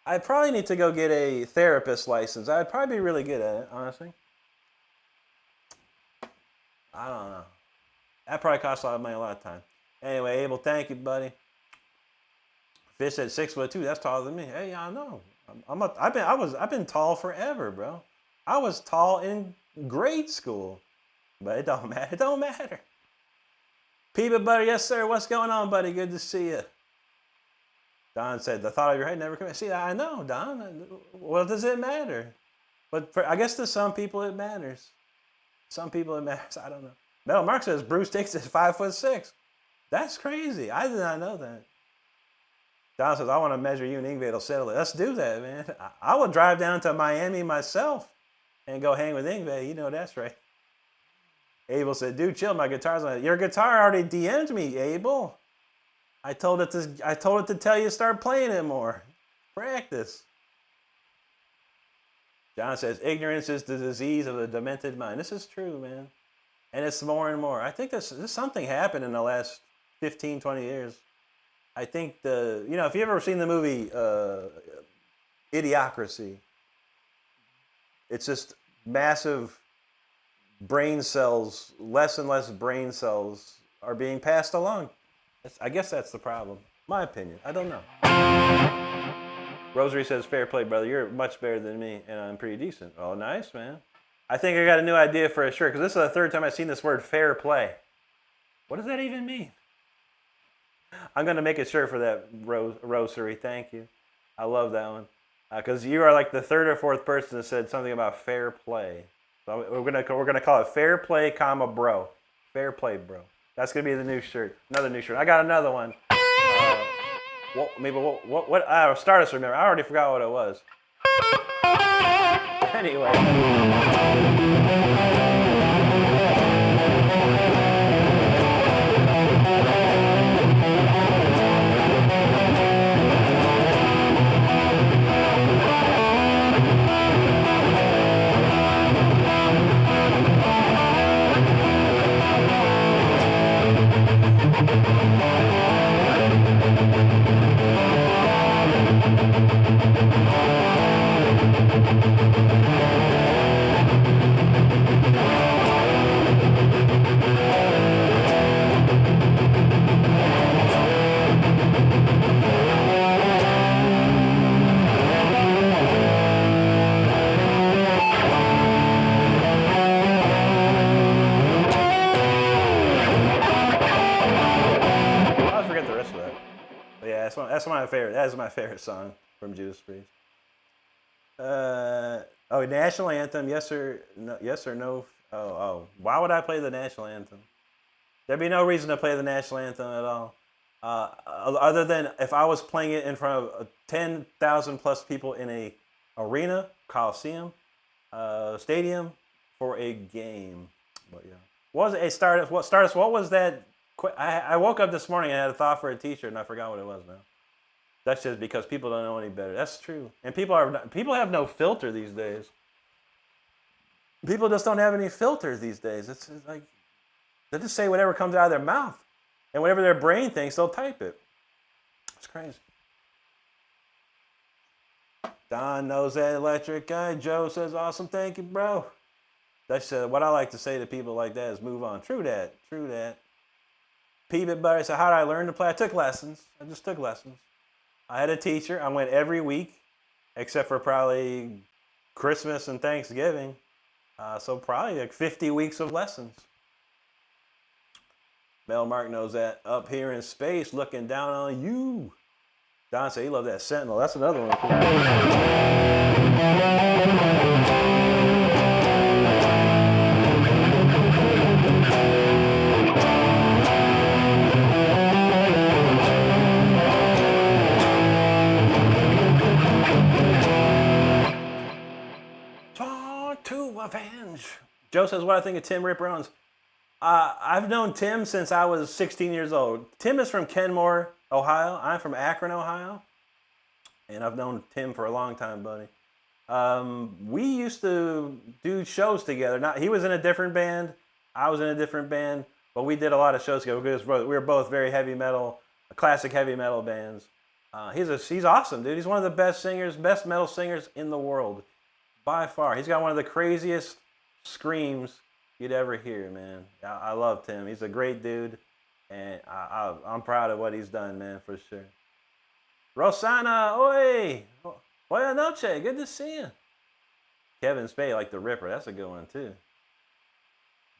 I probably need to go get a therapist license. I'd probably be really good at it, honestly. I don't know. That probably costs a lot of money, a lot of time. Anyway, Abel, thank you, buddy. Fish at 6'2", that's taller than me. Hey, I know. I've been tall forever, bro. I was tall in grade school, but it don't matter. It don't matter. Peanut butter, yes sir. What's going on, buddy? Good to see you. Don said, the thought of your head never comes. See, I know, Don. What does it matter? But I guess to some people it matters. Some people it matters. I don't know. Metal Mark says Bruce Dix is 5'6". That's crazy. I did not know that. Don says, I want to measure you and Yngwie. It'll settle it. Let's do that, man. I will drive down to Miami myself and go hang with Yngwie. That's right. Abel said, dude, chill. My guitar's on it. Your guitar already DM'd me, Abel. I told it to tell you to start playing it more. Practice. John says, ignorance is the disease of the demented mind. This is true, man. And it's more and more. I think this something happened in the last 15, 20 years. I think if you've ever seen the movie Idiocracy, it's just massive brain cells, less and less brain cells are being passed along. I guess that's the problem. My opinion. I don't know. Rosary says, fair play, brother. You're much better than me, and I'm pretty decent. Oh, nice, man. I think I got a new idea for a shirt, because this is the third time I've seen this word fair play. What does that even mean? I'm going to make a shirt for that, Rosary. Thank you. I love that one. Because you are like the third or fourth person that said something about fair play. So we're gonna call it fair play, comma bro. Fair play, bro. That's gonna be the new shirt. Another new shirt. I got another one. What? Stardust. Remember? I already forgot what it was. Anyway. That's my favorite. That is my favorite song from Judas Priest. National anthem. Yes or no? Yes or no? Why would I play the national anthem? There'd be no reason to play the national anthem at all, other than if I was playing it in front of 10,000 plus people in a arena, coliseum, stadium for a game. But yeah, what was it? Stardust. What was that? I woke up this morning and had a thought for a T-shirt and I forgot what it was now. That's just because people don't know any better. That's true. And people have no filter these days. People just don't have any filters these days. It's like they just say whatever comes out of their mouth. And whatever their brain thinks, they'll type it. It's crazy. Don knows that electric guy. Joe says, awesome, thank you, bro. That's what I like to say to people like that is move on. True that. Peanut Butter said, how did I learn to play? I took lessons. I just took lessons. I had a teacher. I went every week, except for probably Christmas and Thanksgiving. So probably like 50 weeks of lessons. Mel Mark knows that. Up here in space, looking down on you. Don said he loved that Sentinel. That's another one. To avenge. Joe says, what I think of Tim Ripper Owens. I've known Tim since I was 16 years old. Tim is from Kenmore, Ohio. I'm from Akron, Ohio. And I've known Tim for a long time, buddy. We used to do shows together. He was in a different band. I was in a different band. But we did a lot of shows together because we were both very heavy metal, classic heavy metal bands. He's awesome, dude. He's one of the best metal singers in the world. By far. He's got one of the craziest screams you'd ever hear, man. I love Tim. He's a great dude. And I'm proud of what he's done, man, for sure. Rosana, oi! Buenas noche. Good to see you. Kevin Spade, like the Ripper. That's a good one, too.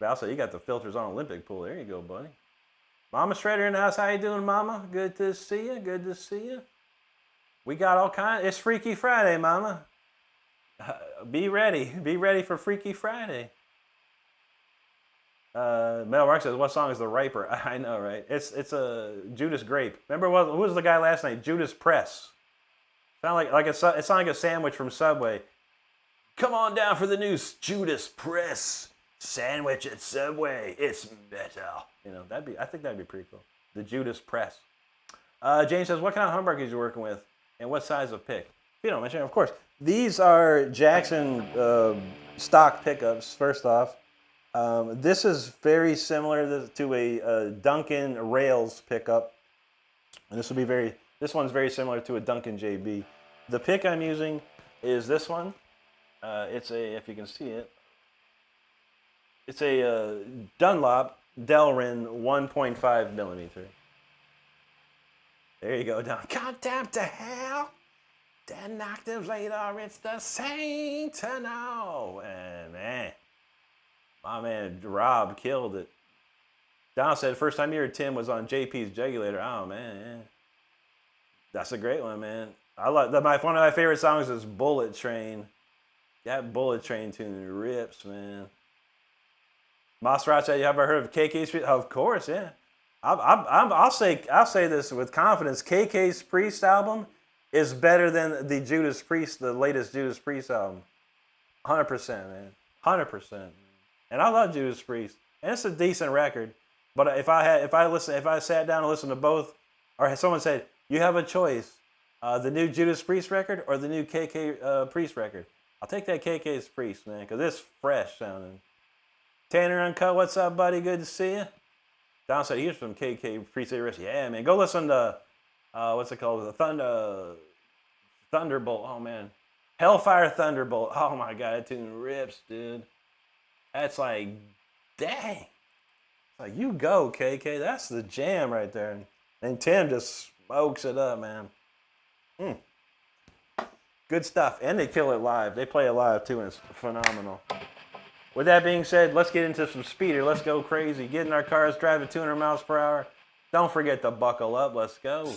But also, you got the filters on Olympic pool. There you go, buddy. Mama Shredder in the house. How you doing, Mama? Good to see you. Good to see you. We got all kinds. It's Freaky Friday, Mama. Be ready. Be ready for Freaky Friday. Mel Mark says, what song is the Riper? I know, right? It's a Judas Grape. Remember who was the guy last night? Judas Press. It sounded like a sandwich from Subway. Come on down for the news. Judas Press. Sandwich at Subway. It's metal. I think that'd be pretty cool. The Judas Press. James says, what kind of humbuckers are you working with? And what size of pick? If you don't mention, of course. These are Jackson stock pickups, first off. This is very similar to a Duncan Rails pickup. And this one's very similar to a Duncan JB. The pick I'm using is this one. If you can see it, it's a Dunlop Delrin 1.5 millimeter. There you go, Don. Goddamn to hell. 10 octaves later, it's the same to know. And man, my man Rob killed it. Don said first time you heard Tim was on JP's Jugulator. Oh man, yeah. That's a great one, man. I like that. One of my favorite songs is "Bullet Train." That Bullet Train tune rips, man. Maserati, you ever heard of KK's Priest? Of course, yeah. I'll say this with confidence. KK's Priest album is better than the Judas Priest, the latest Judas Priest album. 100%, man. 100%. And I love Judas Priest, and it's a decent record. But if I sat down and listened to both, or someone said you have a choice, the new Judas Priest record or the new KK Priest record, I'll take that KK's Priest, man, because it's fresh sounding. Tanner Uncut, what's up, buddy? Good to see you. Don said he's from KK Priest. Yeah, man. Go listen to, what's it called? The Thunderbolt. Oh, man. Hellfire Thunderbolt. Oh, my God. That tune rips, dude. That's like, dang. It's like, you go, KK. That's the jam right there. And Tim just smokes it up, man. Good stuff. And they kill it live. They play it live, too, and it's phenomenal. With that being said, let's get into some speeder. Let's go crazy. Get in our cars, drive at 200 miles per hour. Don't forget to buckle up. Let's go.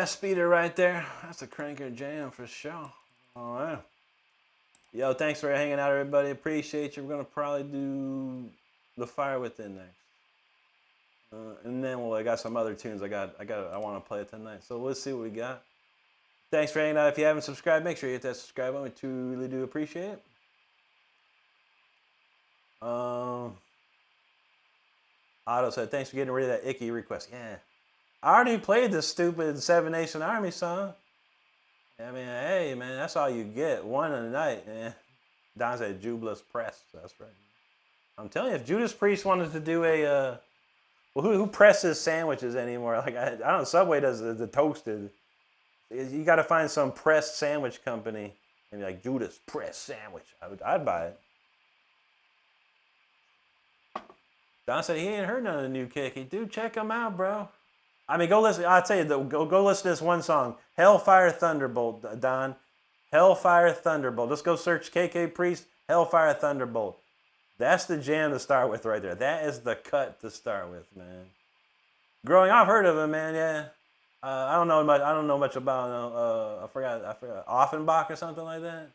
that speeder right there. That's a cranker jam for sure. All right. Yo, thanks for hanging out, everybody. Appreciate you. We're gonna probably do the Fire Within next. And then I got some other tunes I want to play tonight. So let's see what we got. Thanks for hanging out. If you haven't subscribed, make sure you hit that subscribe button. We truly do appreciate it. Otto said, thanks for getting rid of that icky request. Yeah. I already played this stupid Seven Nation Army song. I mean, hey, man, that's all you get. One a night, man. Don said, Jubileous Press. That's right. I'm telling you, if Judas Priest wanted to do a... well, who presses sandwiches anymore? Like, I don't know, Subway does the toasted. You got to find some pressed sandwich company and be like, Judas Press Sandwich. I'd buy it. Don said he ain't heard none of the new Kicky. Dude, check him out, bro. I mean, go listen. I'll tell you, go listen to this one song. Hellfire Thunderbolt, Don. Hellfire Thunderbolt. Just go search KK Priest, Hellfire Thunderbolt. That's the jam to start with right there. That is the cut to start with, man. Growing, I've heard of him, man, yeah. I don't know much about, I forgot, Offenbach or something like that.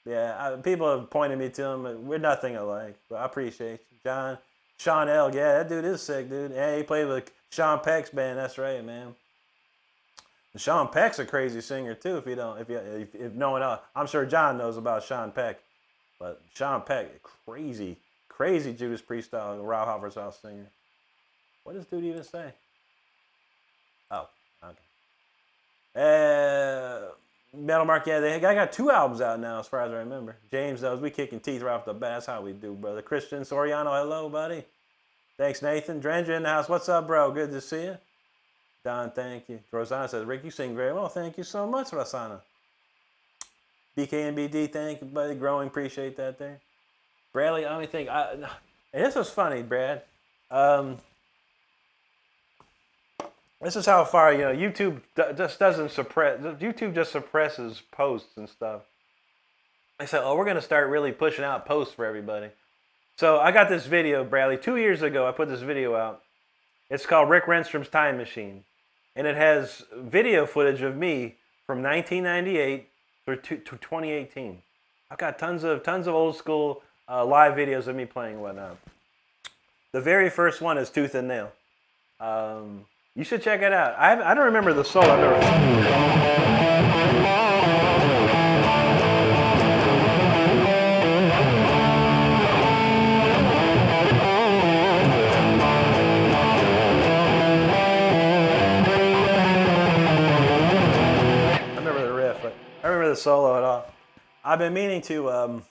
Yeah, people have pointed me to him. We're nothing alike, but I appreciate you. Sean L. Yeah, that dude is sick, dude. Yeah, he played with Sean Peck's band. That's right, man. And Sean Peck's a crazy singer too. If no one else, I'm sure John knows about Sean Peck, but Sean Peck, crazy Judas Priest style, Rauhofer style singer. What does dude even say? Oh, okay. Metal Mark, yeah, I got 2 albums out now, as far as I remember. James knows we kicking teeth right off the bat. That's how we do, brother. Christian Soriano, hello, buddy. Thanks, Nathan. Dranger in the house. What's up, bro? Good to see you. Don, thank you. Rosanna says, Rick, you sing very well. Thank you so much, Rosanna. BKNBD, thank you, buddy. Growing, appreciate that there. Bradley, I only think, and this was funny, Brad. This is how far, YouTube just doesn't suppress. YouTube just suppresses posts and stuff. I said, we're going to start really pushing out posts for everybody. So I got this video, Bradley. 2 years ago, I put this video out. It's called Rick Renstrom's Time Machine. And it has video footage of me from 1998 to 2018. I've got tons of old school live videos of me playing and whatnot. The very first one is Tooth and Nail. You should check it out. I don't remember the solo. I remember the riff, but I remember the solo at all. I've been meaning to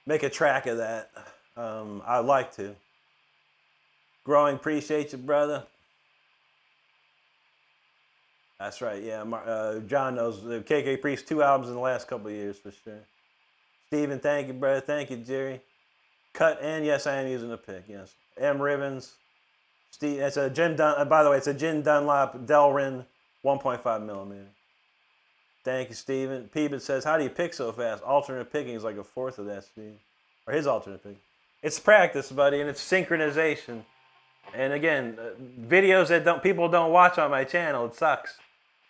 make a track of that. I'd like to. Growing, appreciate you, brother. That's right, yeah. John knows the KK Priest 2 albums in the last couple of years for sure. Steven, thank you, brother. Thank you, Jerry. Cut, and yes, I am using a pick, yes. M. Ribbons. Steve, it's a Jim by the way, it's a Jim Dunlop Delrin 1.5 millimeter. Thank you, Steven. Peebit says, how do you pick so fast? Alternate picking is like a fourth of that speed. Or his alternate picking. It's practice, buddy, and it's synchronization. And again, videos that people don't watch on my channel, it sucks.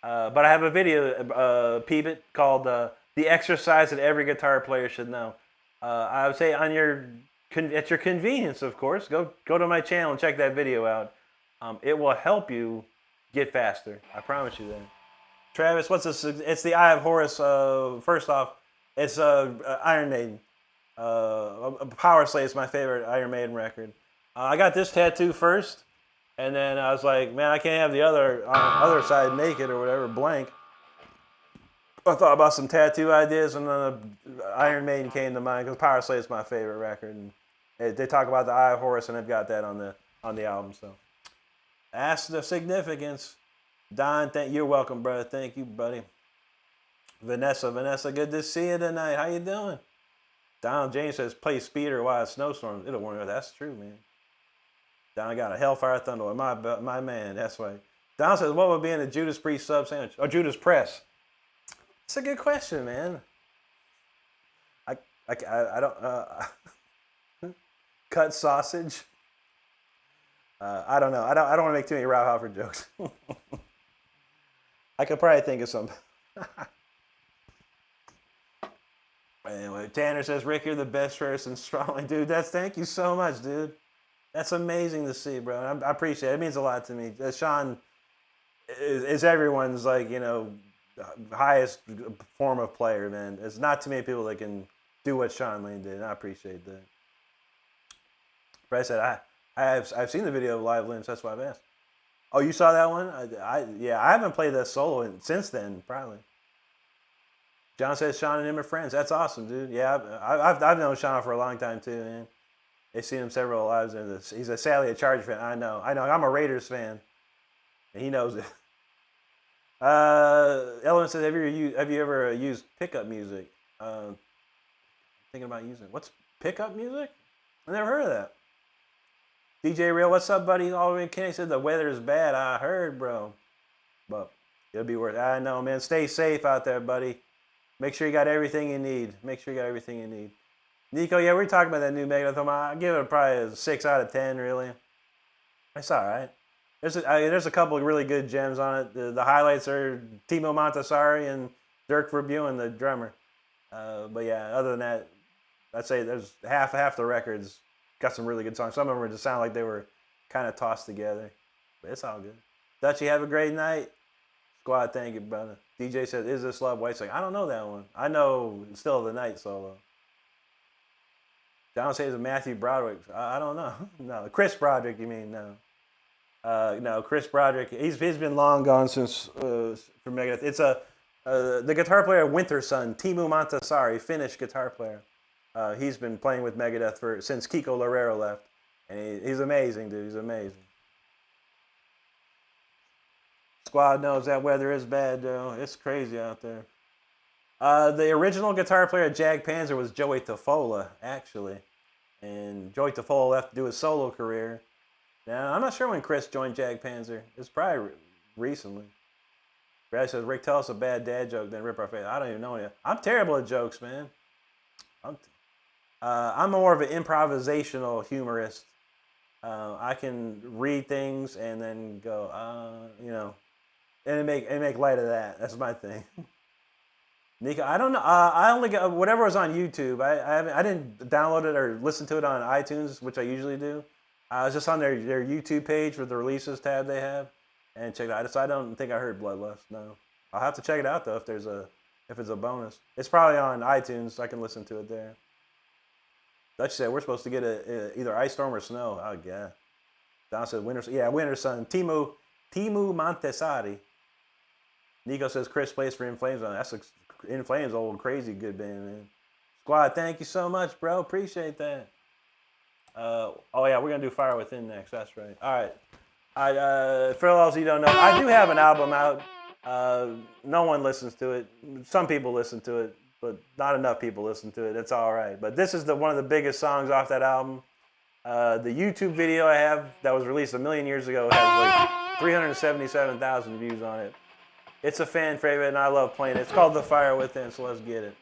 But I have a video, Peebit, called The Exercise That Every Guitar Player Should Know. I would say at your convenience, of course, go to my channel and check that video out. It will help you get faster. I promise you that. Travis, what's this? It's the Eye of Horus. First off, it's Iron Maiden. Power Slave is my favorite Iron Maiden record. I got this tattoo first, and then I was like, man, I can't have the other side naked or whatever, blank. I thought about some tattoo ideas, and then Iron Maiden came to mind because Power Slave is my favorite record. And they talk about the Eye of Horus, and they've got that on the album. So that's the significance. Don, you're welcome, brother. Thank you, buddy. Vanessa, good to see you tonight. How you doing? Donald James says, play Speeder while it's snowstorms. It'll warm you. That's true, man. Don got a Hellfire Thunder. My man, that's right. Don says, what would be in a Judas Priest sub sandwich? Or Judas Press? It's a good question, man. I don't, cut sausage? I don't know. I don't want to make too many Rauhofer jokes. I could probably think of some. Anyway, Tanner says, Rick, you're the best person. Strongly, dude. Thank you so much, dude. That's amazing to see, bro. I appreciate it. It means a lot to me. Sean is everyone's, like, you know, highest form of player, man. There's not too many people that can do what Sean Lane did, and I appreciate that. But I said, I've seen the video of Live Lynch. That's why I've asked. Oh, you saw that one? Yeah, I haven't played that solo since then, probably. John says Sean and him are friends. That's awesome, dude. Yeah, I've known Sean for a long time too, man. They've seen him several lives. He's sadly a Chargers fan. I know. I'm a Raiders fan, and he knows it. Ellen says, have you ever used pickup music? Thinking about using it. What's pickup music? I never heard of that. DJ Real, what's up, buddy? All the way in Kenny said the weather's bad. I heard, bro. But it'll be worth it. I know, man. Stay safe out there, buddy. Make sure you got everything you need. Nico, yeah, we're talking about that new Megadeth. I give it probably a 6 out of 10, really. It's all right. There's a couple of really good gems on it. The highlights are Timo Montessori and Dirk Verburen, the drummer. But yeah, other than that, I'd say there's half the records got some really good songs. Some of them just sound like they were kind of tossed together. But it's all good. Dutchie, have a great night. Squad, thank you, brother. DJ says, is this Love White Snake? I don't know that one. I know Still of the Night solo. John says Matthew Broderick. I don't know. No, Chris Broderick, you mean? No. No, Chris Broderick. He's been long gone since from Megadeth. It's the guitar player Winter Sun, Timo Montessori, Finnish guitar player. He's been playing with Megadeth since Kiko Loureiro left, and he's amazing, dude. He's amazing. Squad knows that weather is bad, though. It's crazy out there. The original guitar player at Jag Panzer was Joey Tafola, actually, and Joey Tafola left to do his solo career. Now, I'm not sure when Chris joined Jag Panzer. It's probably recently. Brad says, Rick, tell us a bad dad joke, then rip our face. I don't even know it. I'm terrible at jokes, man. I'm more of an improvisational humorist. I can read things and then go, you know, and make light of that. That's my thing. Nico, I don't know. I only got whatever was on YouTube. I didn't download it or listen to it on iTunes, which I usually do. I was just on their YouTube page with the releases tab they have, and check it out. So I don't think I heard Bloodlust. No, I'll have to check it out though if it's a bonus. It's probably on iTunes. So I can listen to it there. Dutch said we're supposed to get either ice storm or snow. Oh yeah. Don said winter sun. Timo Montessori. Nico says Chris plays for In Flames. That's In Flames, old crazy good band, man. Squad, thank you so much, bro. Appreciate that. Oh yeah, we're gonna do Fire Within next. That's right. All right. For those of you who don't know, I do have an album out. No one listens to it. Some people listen to it, but not enough people listen to it. It's all right. But this is one of the biggest songs off that album. The YouTube video I have that was released 1 million years ago has like 377,000 views on it. It's a fan favorite, and I love playing it. It's called The Fire Within, so let's get it.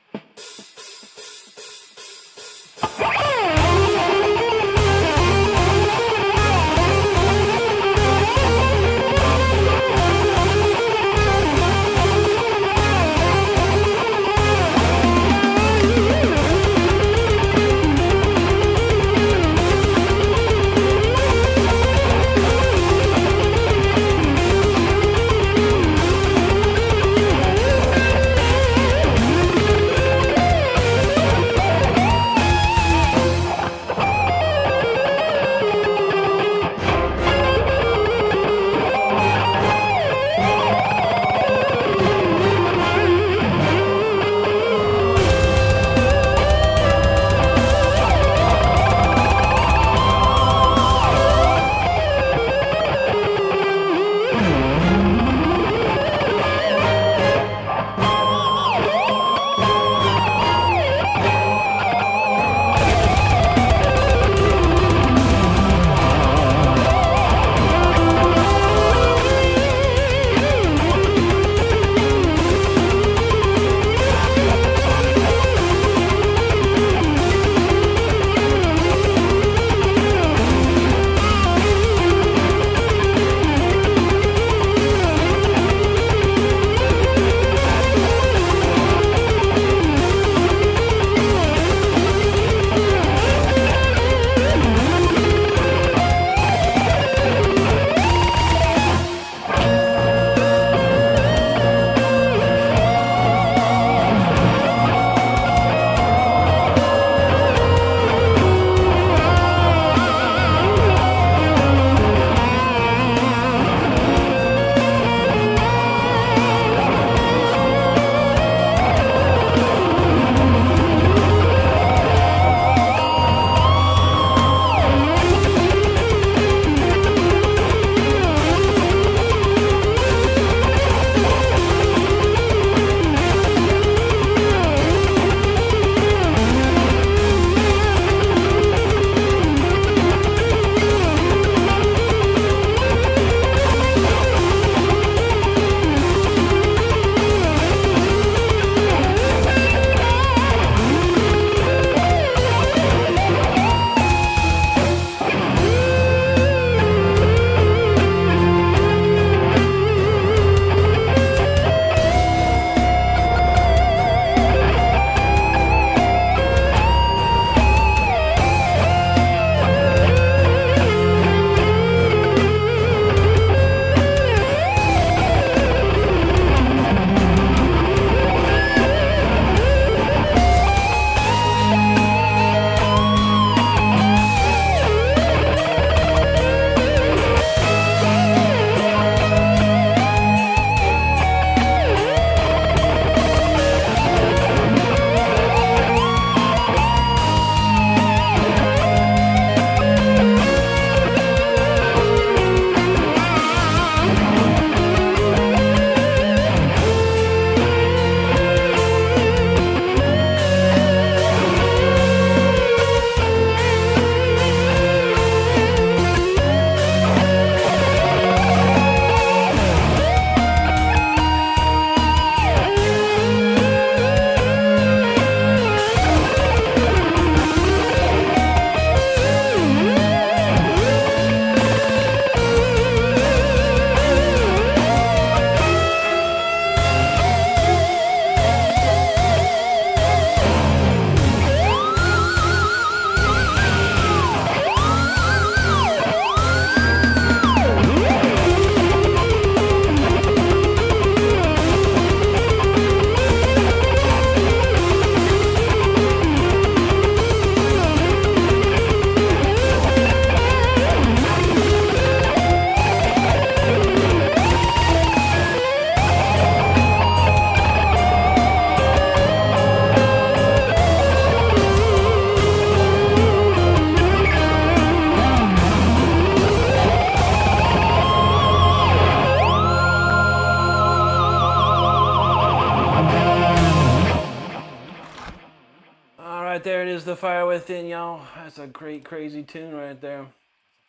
the Fire Within, y'all. That's a great, crazy tune right there.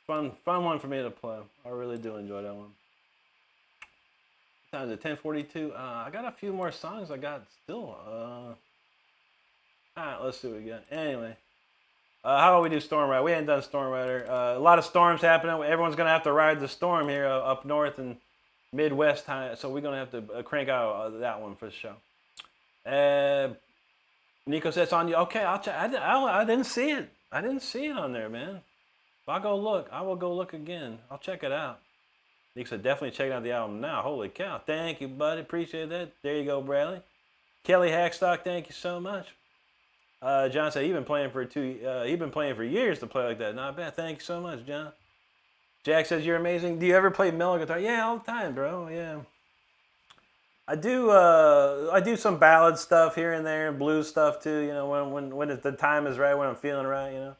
Fun one for me to play. I really do enjoy that one. What time is it? 10:42. I got a few more songs I got still. Alright, let's see what we got. Anyway. How about we do Storm Rider? We ain't done Storm Rider. A lot of storms happening. Everyone's going to have to ride the storm here up north and Midwest time. So we're going to have to crank out that one for the show. Nico says on you. Okay, I'll check. I didn't see it. I didn't see it on there, man. If I go look, I will go look again. I'll check it out. Nico said definitely checking out the album now. Holy cow. Thank you, buddy. Appreciate that. There you go, Bradley. Kelly Hackstock, thank you so much. John said he's been playing for years to play like that. Not bad. Thank you so much, John. Jack says you're amazing. Do you ever play mellow guitar? Yeah, all the time, bro. Yeah. I do some ballad stuff here and there, blues stuff too. You know, when the time is right, when I'm feeling right. You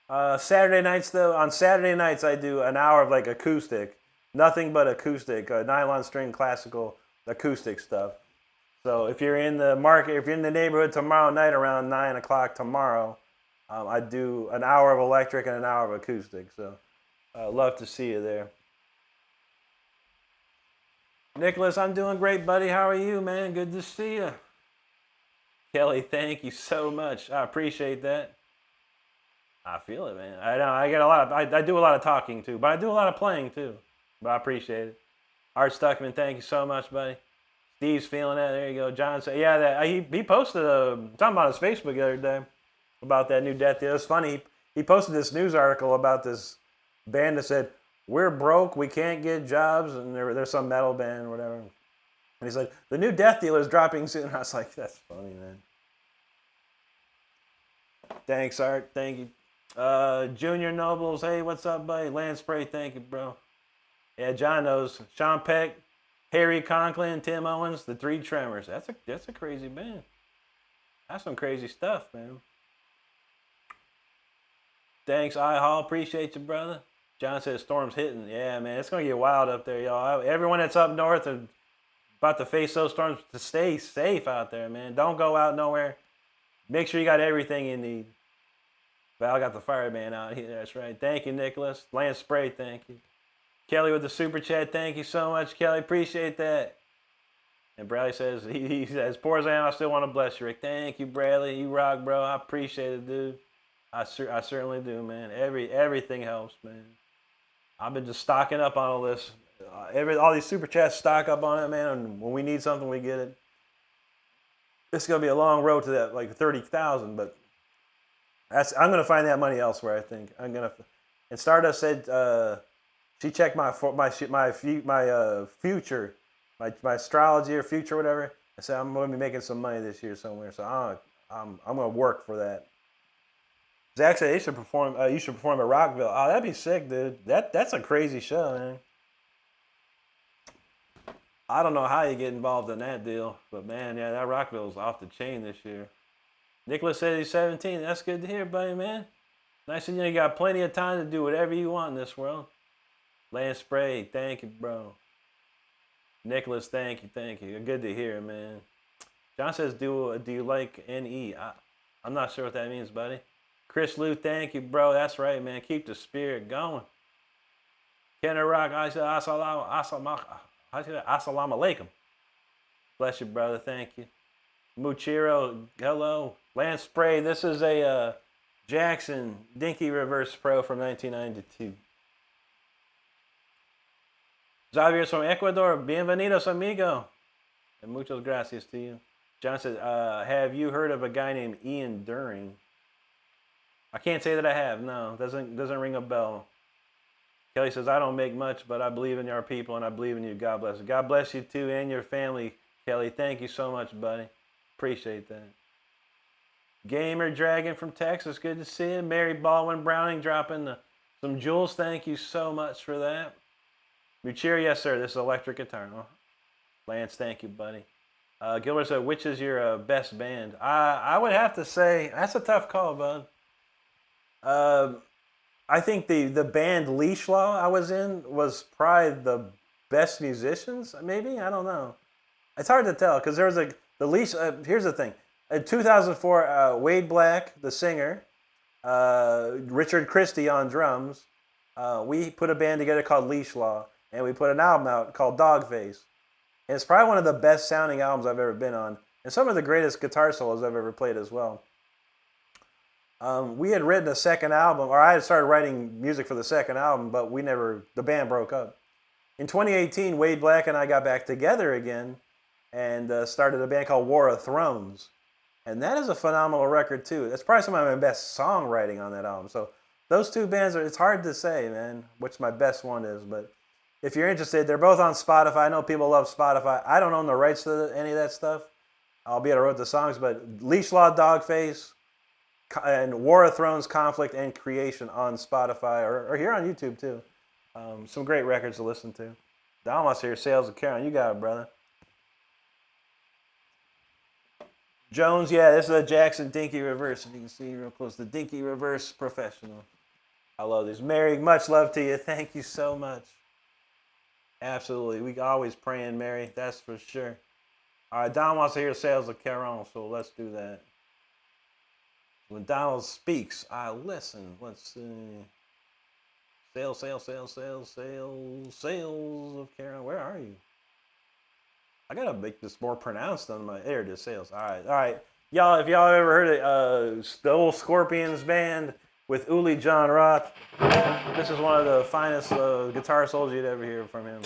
know. Saturday nights though. On Saturday nights I do an hour of like acoustic, nothing but acoustic, nylon string classical acoustic stuff. So if you're in the market, if you're in the neighborhood tomorrow night around 9 o'clock tomorrow, I do an hour of electric and an hour of acoustic. So I'd love to see you there. Nicholas, I'm doing great, buddy. How are you, man? Good to see you. Kelly, thank you so much. I appreciate that. I feel it, man. I know I get a lot. I do a lot of talking too, but I do a lot of playing too. But I appreciate it. Art Stuckman, thank you so much, buddy. Steve's feeling that. There you go. John said, yeah, he posted something on his Facebook the other day about that new death deal. It was funny. He posted this news article about this band that said, we're broke, we can't get jobs, and there's some metal band or whatever. And he's like, the new death deal is dropping soon. I was like, that's funny, man. Thanks, Art. Thank you. Junior Nobles, hey, what's up, buddy? Lance Spray, thank you, bro. Yeah, John knows. Sean Peck, Harry Conklin, Tim Owens, the Three Tremors. That's a crazy band. That's some crazy stuff, man. Thanks, I Hall. Appreciate you, brother. John says storm's hitting. Yeah, man, it's gonna get wild up there, y'all. Everyone that's up north is about to face those storms. To stay safe out there, man. Don't go out nowhere. Make sure you got everything you need. Val got the fireman out here. That's right. Thank you, Nicholas. Lance Spray, thank you. Kelly with the super chat, thank you so much, Kelly. Appreciate that. And Bradley says, he says, poor as I am, I still want to bless you, Rick. Thank you, Bradley. You rock, bro. I appreciate it, dude. I certainly do, man. Everything helps, man. I've been just stocking up on all this. All these super chats stock up on it, man. And when we need something, we get it. It's going to be a long road to that, like 30,000, but I'm going to find that money elsewhere, I think. And Stardust said, she checked my future, my astrology or future, whatever. I said I'm going to be making some money this year somewhere, so I'm going to work for that. Zach said you should perform at Rockville. Oh, that'd be sick, dude. That's a crazy show, man. I don't know how you get involved in that deal, but man, yeah, that Rockville's off the chain this year. Nicholas said he's 17. That's good to hear, buddy, man. Nice and you got plenty of time to do whatever you want in this world. Lance Spray, thank you, bro. Nicholas, thank you. Good to hear, man. John says, do you like NE? I'm not sure what that means, buddy. Chris Lou, thank you, bro. That's right, man. Keep the spirit going. Kenner Rock, I said, assalamu alaikum. Bless you, brother. Thank you. Muchiro, hello. Lance Spray, this is a Jackson Dinky Reverse Pro from 1992. Xavier's from Ecuador. Bienvenidos, amigo. And muchas gracias to you. John said, have you heard of a guy named Ian During? I can't say that I have. No, doesn't ring a bell. Kelly says, I don't make much, but I believe in your people and I believe in you. God bless you. God bless you too and your family, Kelly. Thank you so much, buddy. Appreciate that. Gamer Dragon from Texas. Good to see you. Mary Baldwin Browning dropping some jewels. Thank you so much for that. Muchir, yes, sir. This is electric guitar. Oh. Lance, thank you, buddy. Gilbert said, which is your best band? I would have to say, that's a tough call, bud. I think the band Leash Law I was in was probably the best musicians, maybe? I don't know. It's hard to tell because there was the Leash. Here's the thing. In 2004, Wade Black, the singer, Richard Christie on drums, we put a band together called Leash Law, and we put an album out called Dogface. And it's probably one of the best sounding albums I've ever been on, and some of the greatest guitar solos I've ever played as well. We had written a second album, or I had started writing music for the second album, but the band broke up. In 2018, Wade Black and I got back together again and started a band called War of Thrones. And that is a phenomenal record too. That's probably some of my best songwriting on that album. So those two bands it's hard to say, man, which my best one is. But if you're interested, they're both on Spotify. I know people love Spotify. I don't own the rights to any of that stuff. Albeit I wrote the songs, but Leash Law, Dogface, and War of Thrones, Conflict, and Creation on Spotify, or here on YouTube too. Some great records to listen to. Don wants to hear Sales of Caroline. You got it, brother. Jones, yeah, this is a Jackson Dinky Reverse. And you can see real close, the Dinky Reverse Professional. I love these. Mary, much love to you. Thank you so much. Absolutely. We always praying, Mary. That's for sure. All right, Don wants to hear Sales of Caron, so let's do that. When Donald speaks, I listen. Let's see. Sales of Caron. Where are you? I gotta make this more pronounced on my. There it is, Sales. All right. Y'all, if y'all ever heard it, the old Scorpions band with Uli Jon Roth, this is one of the finest guitar solos you'd ever hear from him.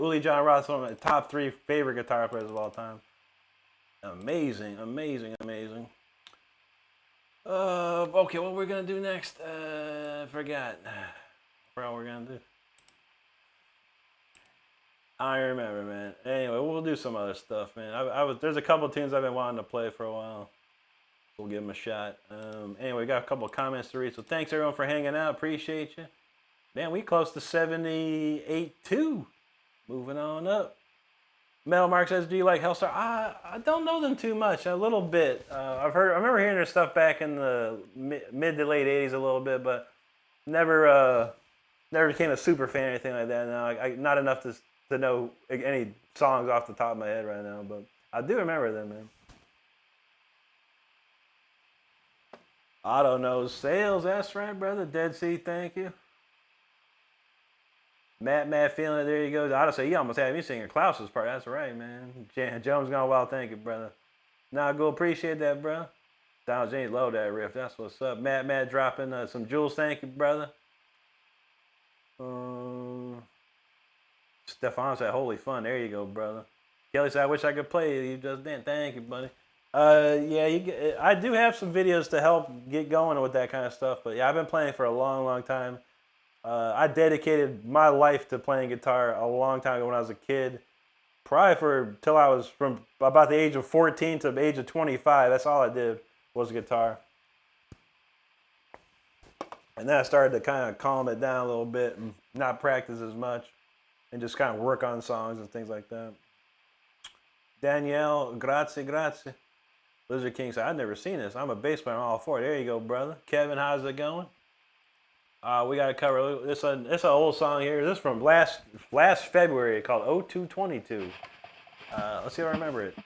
Uli Jon Roth is one of my top 3 favorite guitar players of all time. Amazing. Okay, what we're gonna do next? I forgot what we're gonna do. I remember, man. Anyway, we'll do some other stuff, man. There's a couple tunes I've been wanting to play for a while. We'll give them a shot. Anyway, we got a couple of comments to read. So thanks everyone for hanging out. Appreciate you. Man, we close to 78 too. Moving on up. Metal Mark says, "Do you like Hellstar?" I don't know them too much. A little bit. I remember hearing their stuff back in the mid to late '80s a little bit, but never became a super fan or anything like that. No, not enough to know any songs off the top of my head right now, but I do remember them, man. Otto knows Sales. That's right, brother. Dead Sea, thank you. Matt feeling it. There you go. Otto say, you almost had me singing Klaus's part. That's right, man. Jones gone wild. Thank you, brother. Nah, go appreciate that, bro. Donald James love that riff. That's what's up. Matt dropping some jewels. Thank you, brother. Stefan said, holy fun. There you go, brother. Kelly said, I wish I could play. You just didn't. Thank you, buddy. Yeah, I do have some videos to help get going with that kind of stuff. But yeah, I've been playing for a long time. I dedicated my life to playing guitar a long time ago when I was a kid. probably till I was from about the age of 14 to the age of 25. That's all I did was guitar. And then I started to kind of calm it down a little bit and not practice as much and just kind of work on songs and things like that. Danielle, grazie. Lizard King said, I've never seen this. I'm a bass player. I'm all for it. There you go, brother. Kevin, how's it going? We got to cover this. It's an old song here. This is from last February called 0222. Let's see if I remember it.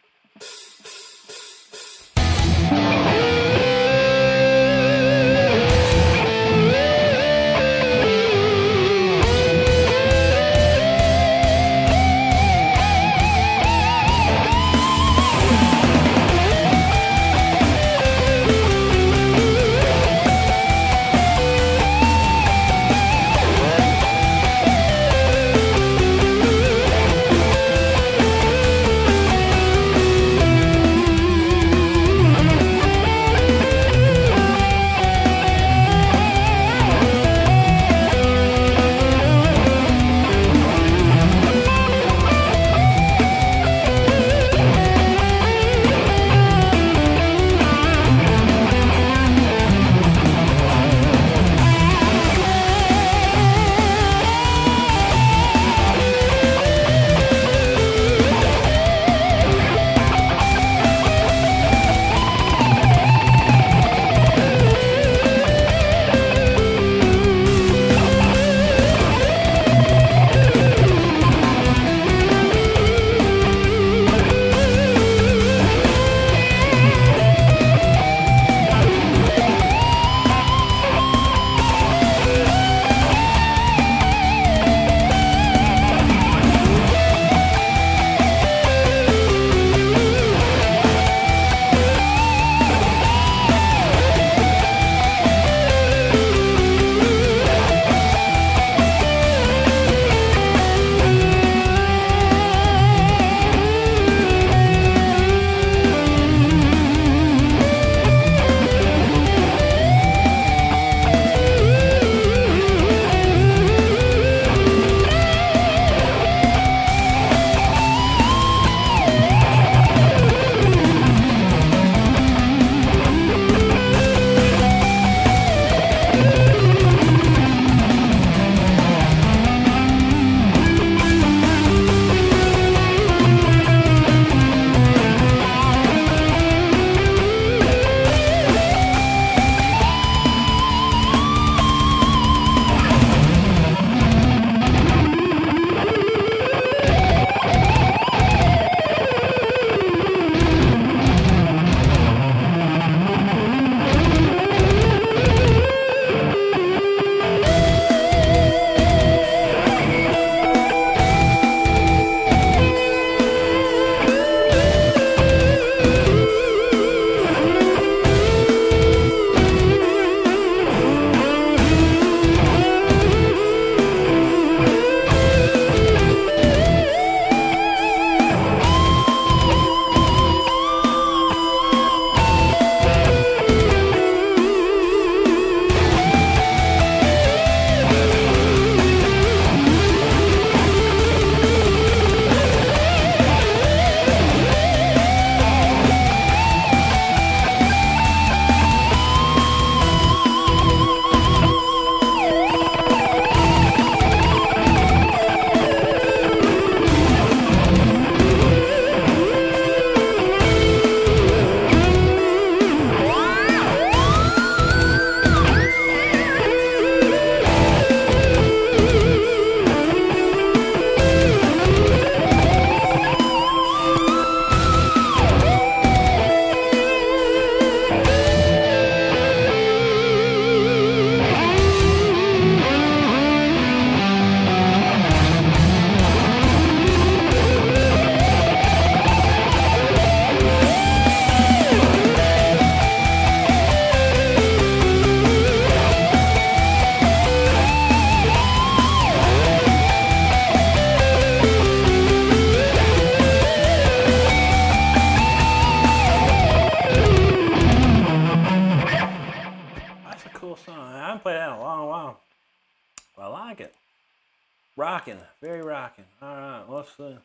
Rocking, very rocking. All right, let's see.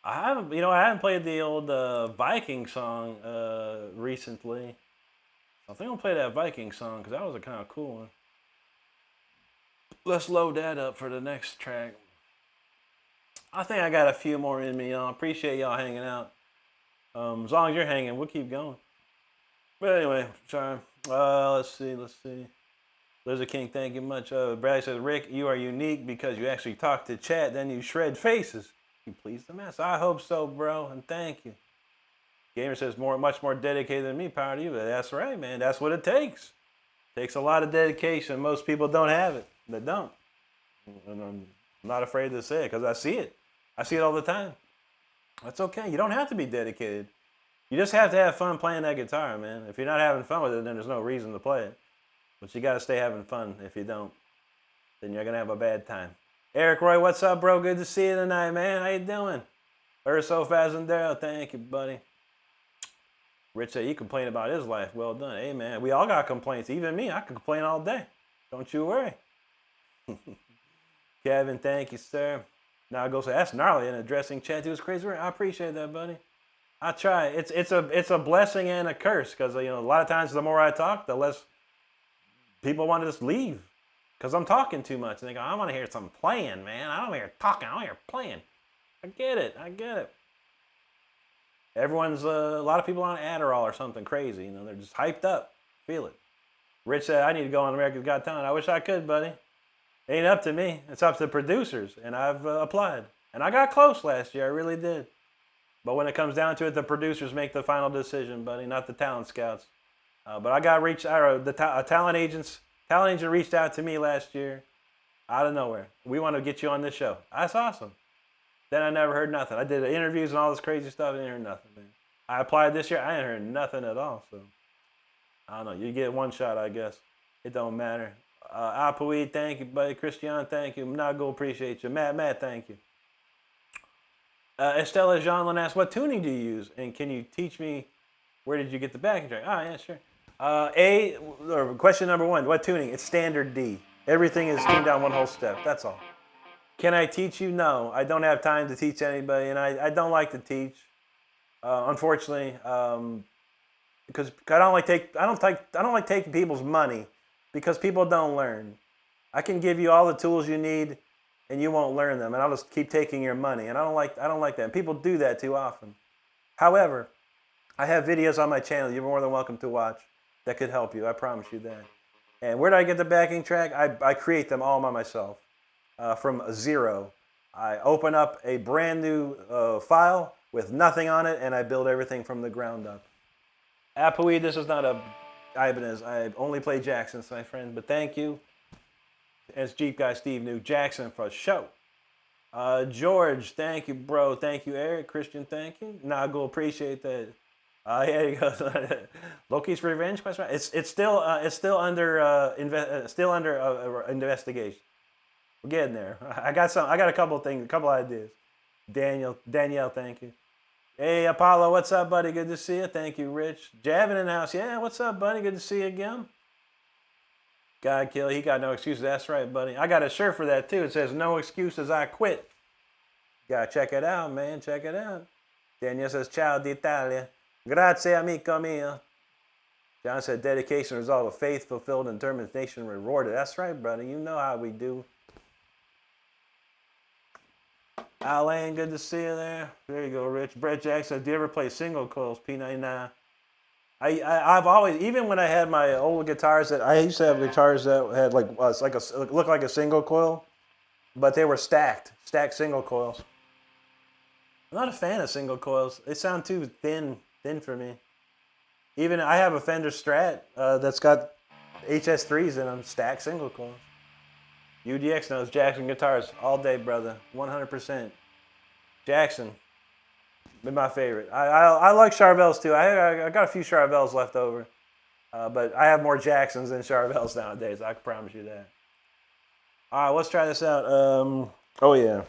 I haven't played the old Viking song recently. I think I'll play that Viking song because that was a kind of cool one. Let's load that up for the next track. I think I got a few more in me, y'all. Appreciate y'all hanging out. As long as you're hanging, we'll keep going. But anyway, sorry. Let's see. Lizard King, thank you much. Bradley says, Rick, you are unique because you actually talk to chat, then you shred faces. You please the master. I hope so, bro, and thank you. Gamer says, much more dedicated than me, power to you. But that's right, man. That's what it takes. It takes a lot of dedication. Most people don't have it. They don't. And I'm not afraid to say it because I see it. I see it all the time. That's okay. You don't have to be dedicated. You just have to have fun playing that guitar, man. If you're not having fun with it, then there's no reason to play it. But you got to stay having fun. If you don't, then you're going to have a bad time. Eric Roy, what's up, bro? Good to see you tonight, man. How you doing? Urso Fazendero, thank you, buddy. Rich said he complained about his life. Well done. Hey, man, we all got complaints. Even me, I can complain all day. Don't you worry. Kevin, thank you, sir. Now I go say, that's gnarly. And addressing chat, it was crazy. I appreciate that, buddy. I try. It's a blessing and a curse because, a lot of times the more I talk, the less people want to just leave because I'm talking too much. And they go, I want to hear some playing, man. I don't want to hear talking. I want to hear playing. I get it. Everyone's, a lot of people on Adderall or something crazy. They're just hyped up. Feel it. Rich said, I need to go on America's Got Talent. I wish I could, buddy. It ain't up to me. It's up to the producers. And I've applied. And I got close last year. I really did. But when it comes down to it, the producers make the final decision, buddy, not the talent scouts. But I got reached out. A talent agent reached out to me last year, out of nowhere. We want to get you on this show. That's awesome. Then I never heard nothing. I did interviews and all this crazy stuff. I didn't hear nothing, man. I applied this year. I didn't hear nothing at all. So I don't know. You get one shot, I guess. It don't matter. Apocalyptic, thank you, buddy. Christian, thank you. Nago, appreciate you. Matt, thank you. Estella Jeanlin asks, what tuning do you use? And can you teach me where did you get the backing track? Oh, yeah, sure. Question number one, what tuning? It's standard D. Everything is tuned down one whole step. That's all. Can I teach you? No. I don't have time to teach anybody, and I don't like to teach, unfortunately, because I don't like taking people's money because people don't learn. I can give you all the tools you need, and you won't learn them, and I'll just keep taking your money, and I don't like that. And people do that too often. However, I have videos on my channel you're more than welcome to watch that could help you. I promise you that. And where do I get the backing track? I create them all by myself from zero. I open up a brand new file with nothing on it, and I build everything from the ground up. Appleweed, this is not a Ibanez. I only play Jackson's, my friend, but thank you. As Jeep Guy Steve knew, Jackson for show. George, thank you, bro. Thank you, Eric. Christian, thank you. Nago, appreciate that. Here you go. Loki's Revenge question. It's still under investigation. We're getting there. I got a couple ideas. Danielle, thank you. Hey, Apollo, what's up, buddy? Good to see you. Thank you, Rich. Javin in the house. Yeah, what's up, buddy? Good to see you again. God kill, he got no excuses. That's right, buddy. I got a shirt for that too. It says no excuses, I quit. Gotta check it out, man. Check it out. Daniel says, ciao d'Italia. Grazie, amico mio. John said, dedication, resolve of faith, fulfilled, and determination rewarded. That's right, brother. You know how we do. Alain, good to see you there. There you go, Rich. Brett Jackson, do you ever play single coils, P99? I've always, even when I had my old guitars, that I used to have guitars that had looked like a single coil, but they were stacked single coils. I'm not a fan of single coils. They sound too thin for me. Even I have a Fender Strat that's got HS3s in them, stacked single coils. UDX knows Jackson guitars all day, brother. 100%. Jackson. Been my favorite. I like Charvels too. I got a few Charvels left over, but I have more Jacksons than Charvels nowadays. I can promise you that. All right, let's try this out. Oh yeah,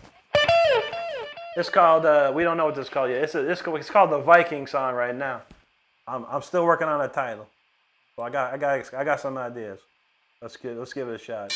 it's called. We don't know what this is called yet. It's called the Viking song right now. I'm still working on a title. Well, I got some ideas. Let's give it a shot.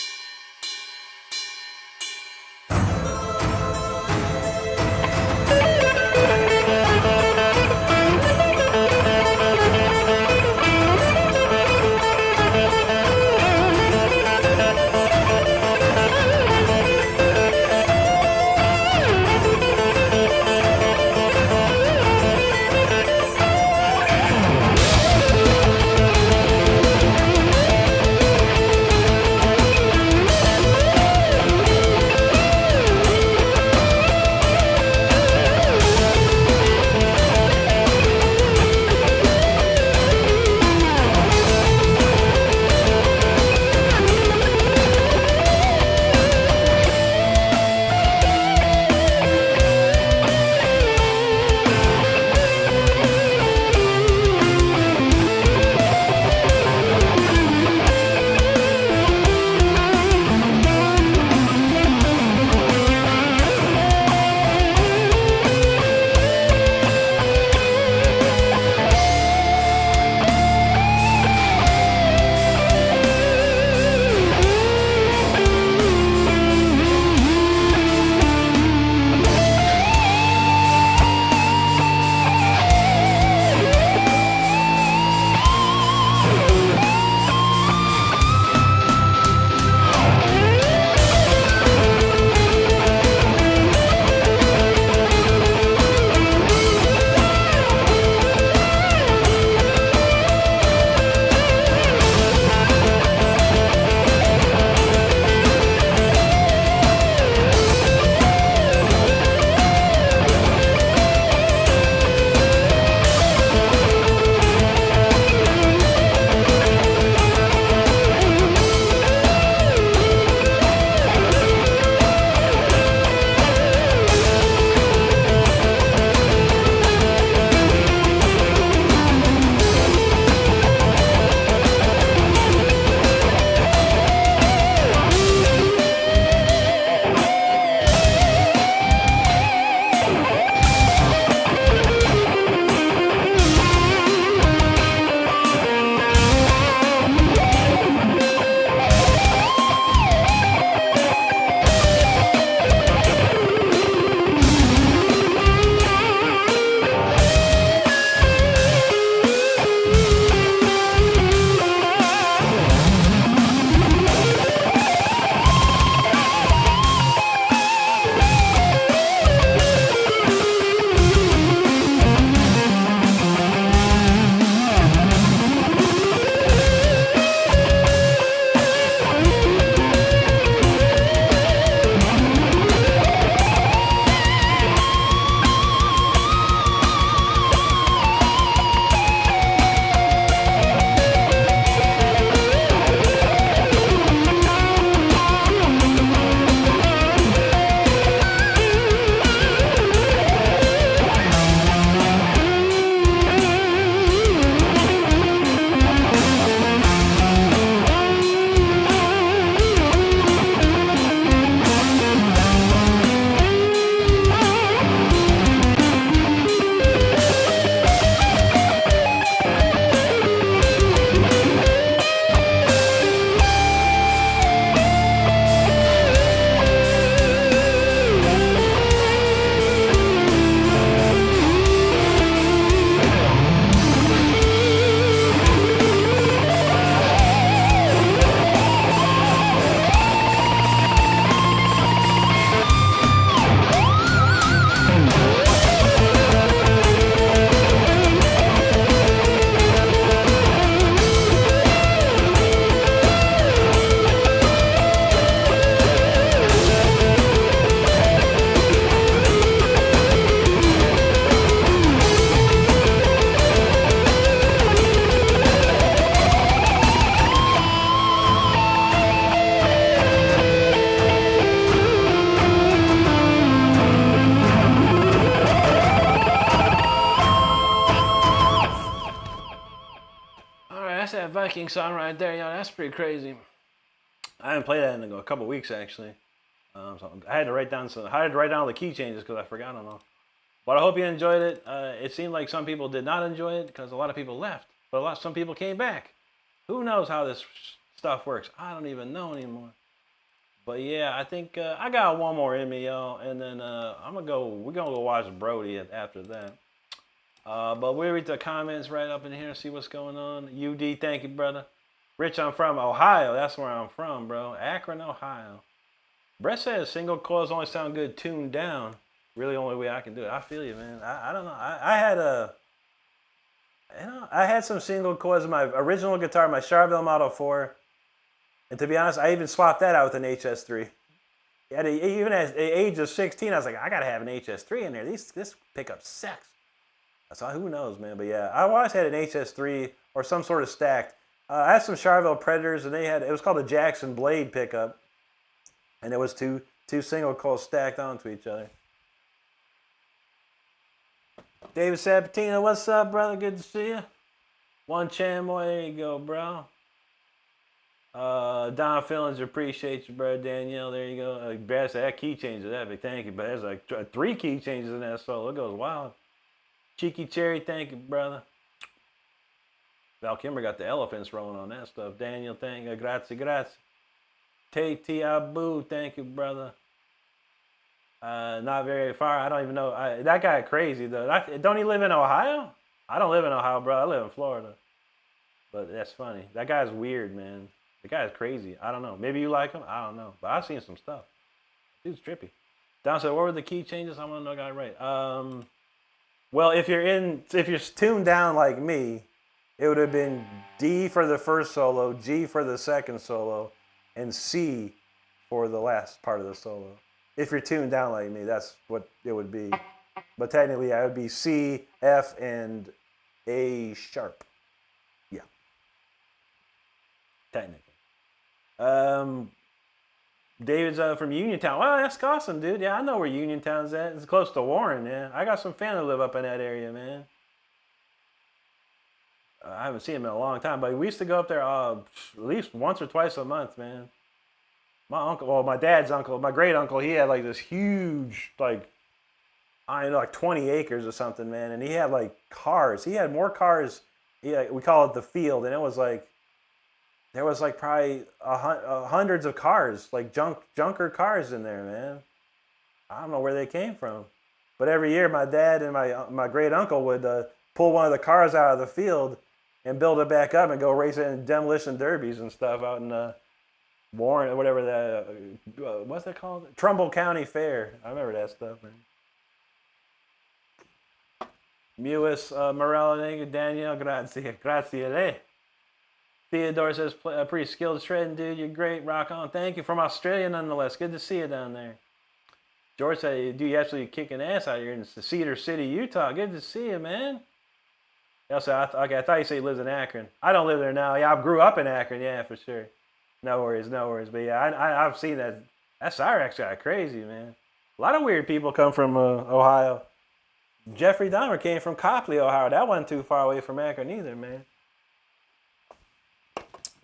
Viking song right there, yo. That's pretty crazy. I haven't played that in a couple weeks actually. So I had to write down all the key changes because I forgot them all. But I hope you enjoyed it. It seemed like some people did not enjoy it because a lot of people left, but some people came back. Who knows how this stuff works? I don't even know anymore. But yeah, I think I got one more in me, y'all, and then we're gonna go watch Brody after that. But we'll read the comments right up in here, see what's going on. UD, thank you, brother. Rich, I'm from Ohio. That's where I'm from, bro. Akron, Ohio. Brett says single coils only sound good tuned down. Really, only way I can do it. I feel you, man. I don't know. I had some single coils in my original guitar, my Charville Model 4. And to be honest, I even swapped that out with an HS3. Even at the age of 16, I was like, I gotta have an HS3 in there. This pickup sucks. So who knows, man? But yeah, I always had an HS3 or some sort of stacked. I had some Charville Predators, and it was called a Jackson Blade pickup, and it was two single coils stacked onto each other. David Sabatino, what's up, brother? Good to see you. One Chamoy, there you go, bro. Don Fillings, appreciate you, bro. Danielle, there you go. Brad said that key change is epic. Thank you, but there's like 3 key changes in that solo. It goes wild. Cheeky Cherry, thank you, brother. Val Kimber got the elephants rolling on that stuff. Daniel, thank you. Grazie. Tate Abu, thank you, brother. Not very far. I don't even know. That guy crazy, though. Don't he live in Ohio? I don't live in Ohio, bro. I live in Florida. But that's funny. That guy's weird, man. The guy's crazy. I don't know. Maybe you like him. I don't know. But I've seen some stuff. Dude's trippy. Don said, what were the key changes? I want to know, guy, right. Well, if you're tuned down like me, it would have been D for the first solo, G for the second solo, and C for the last part of the solo. If you're tuned down like me, that's what it would be. But technically, I would be C, F, and A sharp. Yeah. Technically. David's from Uniontown. Well, that's awesome, dude. Yeah, I know where Uniontown's at. It's close to Warren, yeah. I got some family who live up in that area, man. I haven't seen him in a long time, but we used to go up there at least once or twice a month, man. My dad's uncle, my great uncle, he had like this huge, like 20 acres or something, man. And he had like cars. He had more cars. We call it the field, and it was like, there was like probably hundreds of cars, like junker cars in there, man. I don't know where they came from. But every year my dad and my great uncle would pull one of the cars out of the field and build it back up and go race it in demolition derbies and stuff out in Warren, or whatever that, what's that called? Trumbull County Fair. I remember that stuff, man. Mewis, Morella, Danielle, grazie. Theodore says, a pretty skilled shredding, dude. You're great. Rock on. Thank you. From Australia, nonetheless. Good to see you down there. George said, dude, you actually kicking ass out here in Cedar City, Utah. Good to see you, man. Also, I thought you said he lives in Akron. I don't live there now. Yeah, I grew up in Akron. Yeah, for sure. No worries. But yeah, I've seen that. That Cyrex guy crazy, man. A lot of weird people come from Ohio. Jeffrey Dahmer came from Copley, Ohio. That wasn't too far away from Akron either, man.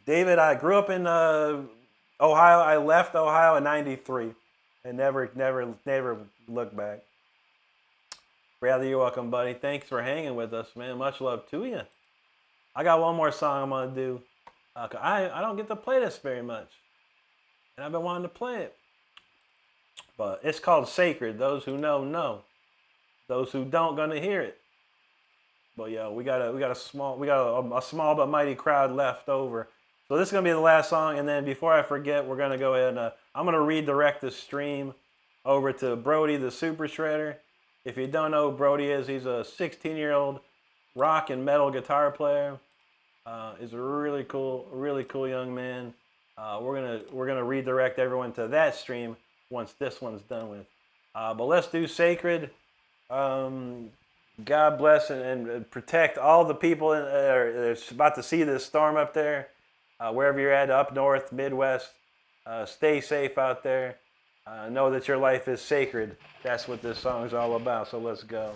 David, I grew up in Ohio. I left Ohio in '93 and never looked back. Bradley, you're welcome, buddy. Thanks for hanging with us, man. Much love to you. I got one more song I'm going to do. I don't get to play this very much, and I've been wanting to play it. But it's called Sacred. Those who know, know. Those who don't, gonna hear it. But yeah, we got a small but mighty crowd left over. So this is going to be the last song, and then before I forget, we're going to go ahead and I'm going to redirect the stream over to Brody, the Super Shredder. If you don't know who Brody is, he's a 16-year-old rock and metal guitar player. He's a really cool young man. We're gonna redirect everyone to that stream once this one's done with. But let's do Sacred. God bless and protect all the people that are about to see this storm up there. Wherever you're at, up north, Midwest, stay safe out there. Know that your life is sacred. That's what this song is all about, so let's go.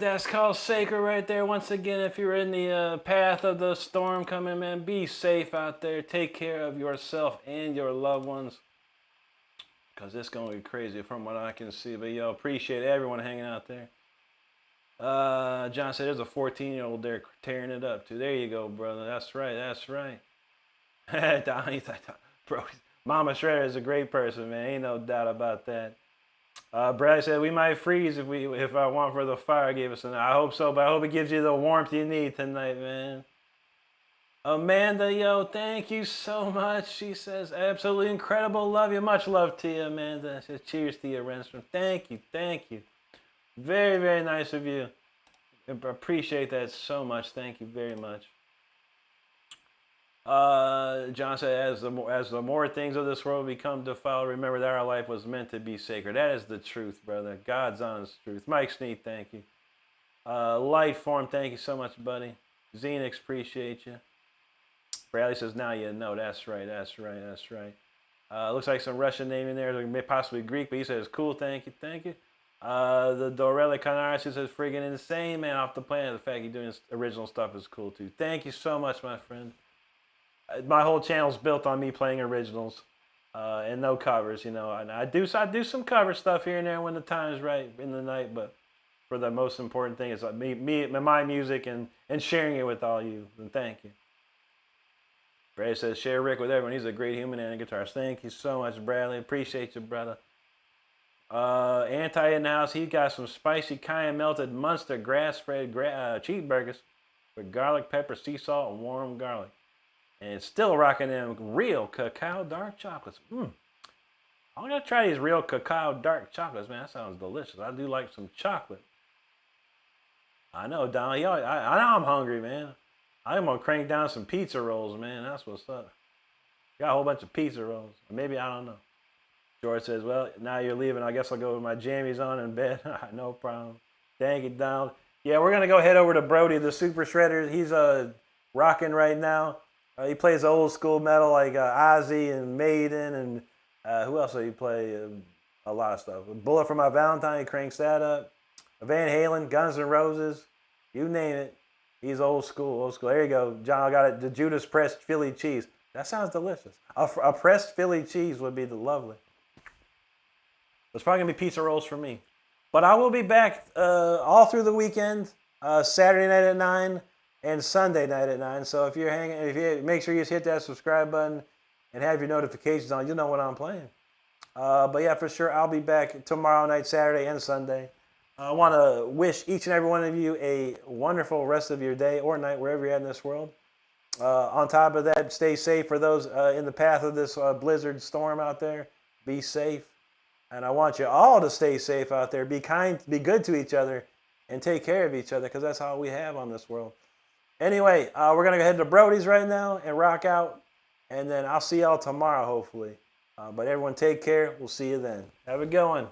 that's called sacred right there. Once again, if you're in the path of the storm coming, man, be safe out there. Take care of yourself and your loved ones. Because it's going to be crazy from what I can see. But, yo, appreciate everyone hanging out there. John said there's a 14-year-old there tearing it up, too. There you go, brother. That's right. That's right. Donnie, bro, Mama Shredder is a great person, man. Ain't no doubt about that. Brad said we might freeze if I want for the fire gave us tonight. I hope so, but I hope it gives you the warmth you need tonight, man. Amanda, yo, thank you so much. She says, absolutely incredible. Love you. Much love to you, Amanda. She says, cheers to you, Renstrom. Thank you. Thank you. Very, very nice of you. I appreciate that so much. Thank you very much. John said, as the more things of this world become defiled, remember that our life was meant to be sacred. That is the truth, brother. God's honest truth. Mike Sneed, thank you. Lightform, thank you so much, buddy. Xenix, appreciate you. Bradley says, now you know. That's right, that's right, that's right. Looks like some Russian name in there, possibly Greek, but he says, cool, thank you, thank you. The Dorelli Canaris says, friggin' insane, man, off the planet. The fact you're doing original stuff is cool, too. Thank you so much, my friend. My whole channel's built on me playing originals and no covers, you know. And I do some cover stuff here and there when the time's right in the night, but for the most important thing is my music and sharing it with all you. And thank you. Bradley says, share Rick with everyone. He's a great human and a guitarist. Thank you so much, Bradley. Appreciate you, brother. Anti in the house, he got some spicy cayenne melted Munster grass-fed cheeseburgers with garlic, pepper, sea salt, and warm garlic. And it's still rocking them real cacao dark chocolates. I'm going to try these real cacao dark chocolates, man. That sounds delicious. I do like some chocolate. I know, Don. I know I'm hungry, man. I'm going to crank down some pizza rolls, man. That's what's up. Got a whole bunch of pizza rolls. Maybe, I don't know. George says, well, now you're leaving. I guess I'll go with my jammies on in bed. No problem. Thank you, Donald. Yeah, we're going to go head over to Brody, the Super Shredder. He's rocking right now. He plays old school metal like Ozzy and Maiden and who else did he play? A lot of stuff. Bullet for My Valentine, he cranks that up. Van Halen, Guns N' Roses, you name it. He's old school, old school. There you go. John, I got it. The Judas pressed Philly cheese. That sounds delicious. A pressed Philly cheese would be lovely. It's probably going to be pizza rolls for me. But I will be back all through the weekend, Saturday night at 9. And Sunday night at 9. So if you make sure you just hit that subscribe button and have your notifications on, you'll know when I'm playing. But yeah, for sure, I'll be back tomorrow night, Saturday and Sunday. I want to wish each and every one of you a wonderful rest of your day or night, wherever you're at in this world. On top of that, stay safe for those in the path of this blizzard storm out there. Be safe. And I want you all to stay safe out there. Be kind, be good to each other, and take care of each other, because that's all we have on this world. Anyway, we're going to go head to Brody's right now and rock out. And then I'll see y'all tomorrow, hopefully. But everyone take care. We'll see you then. Have a good one.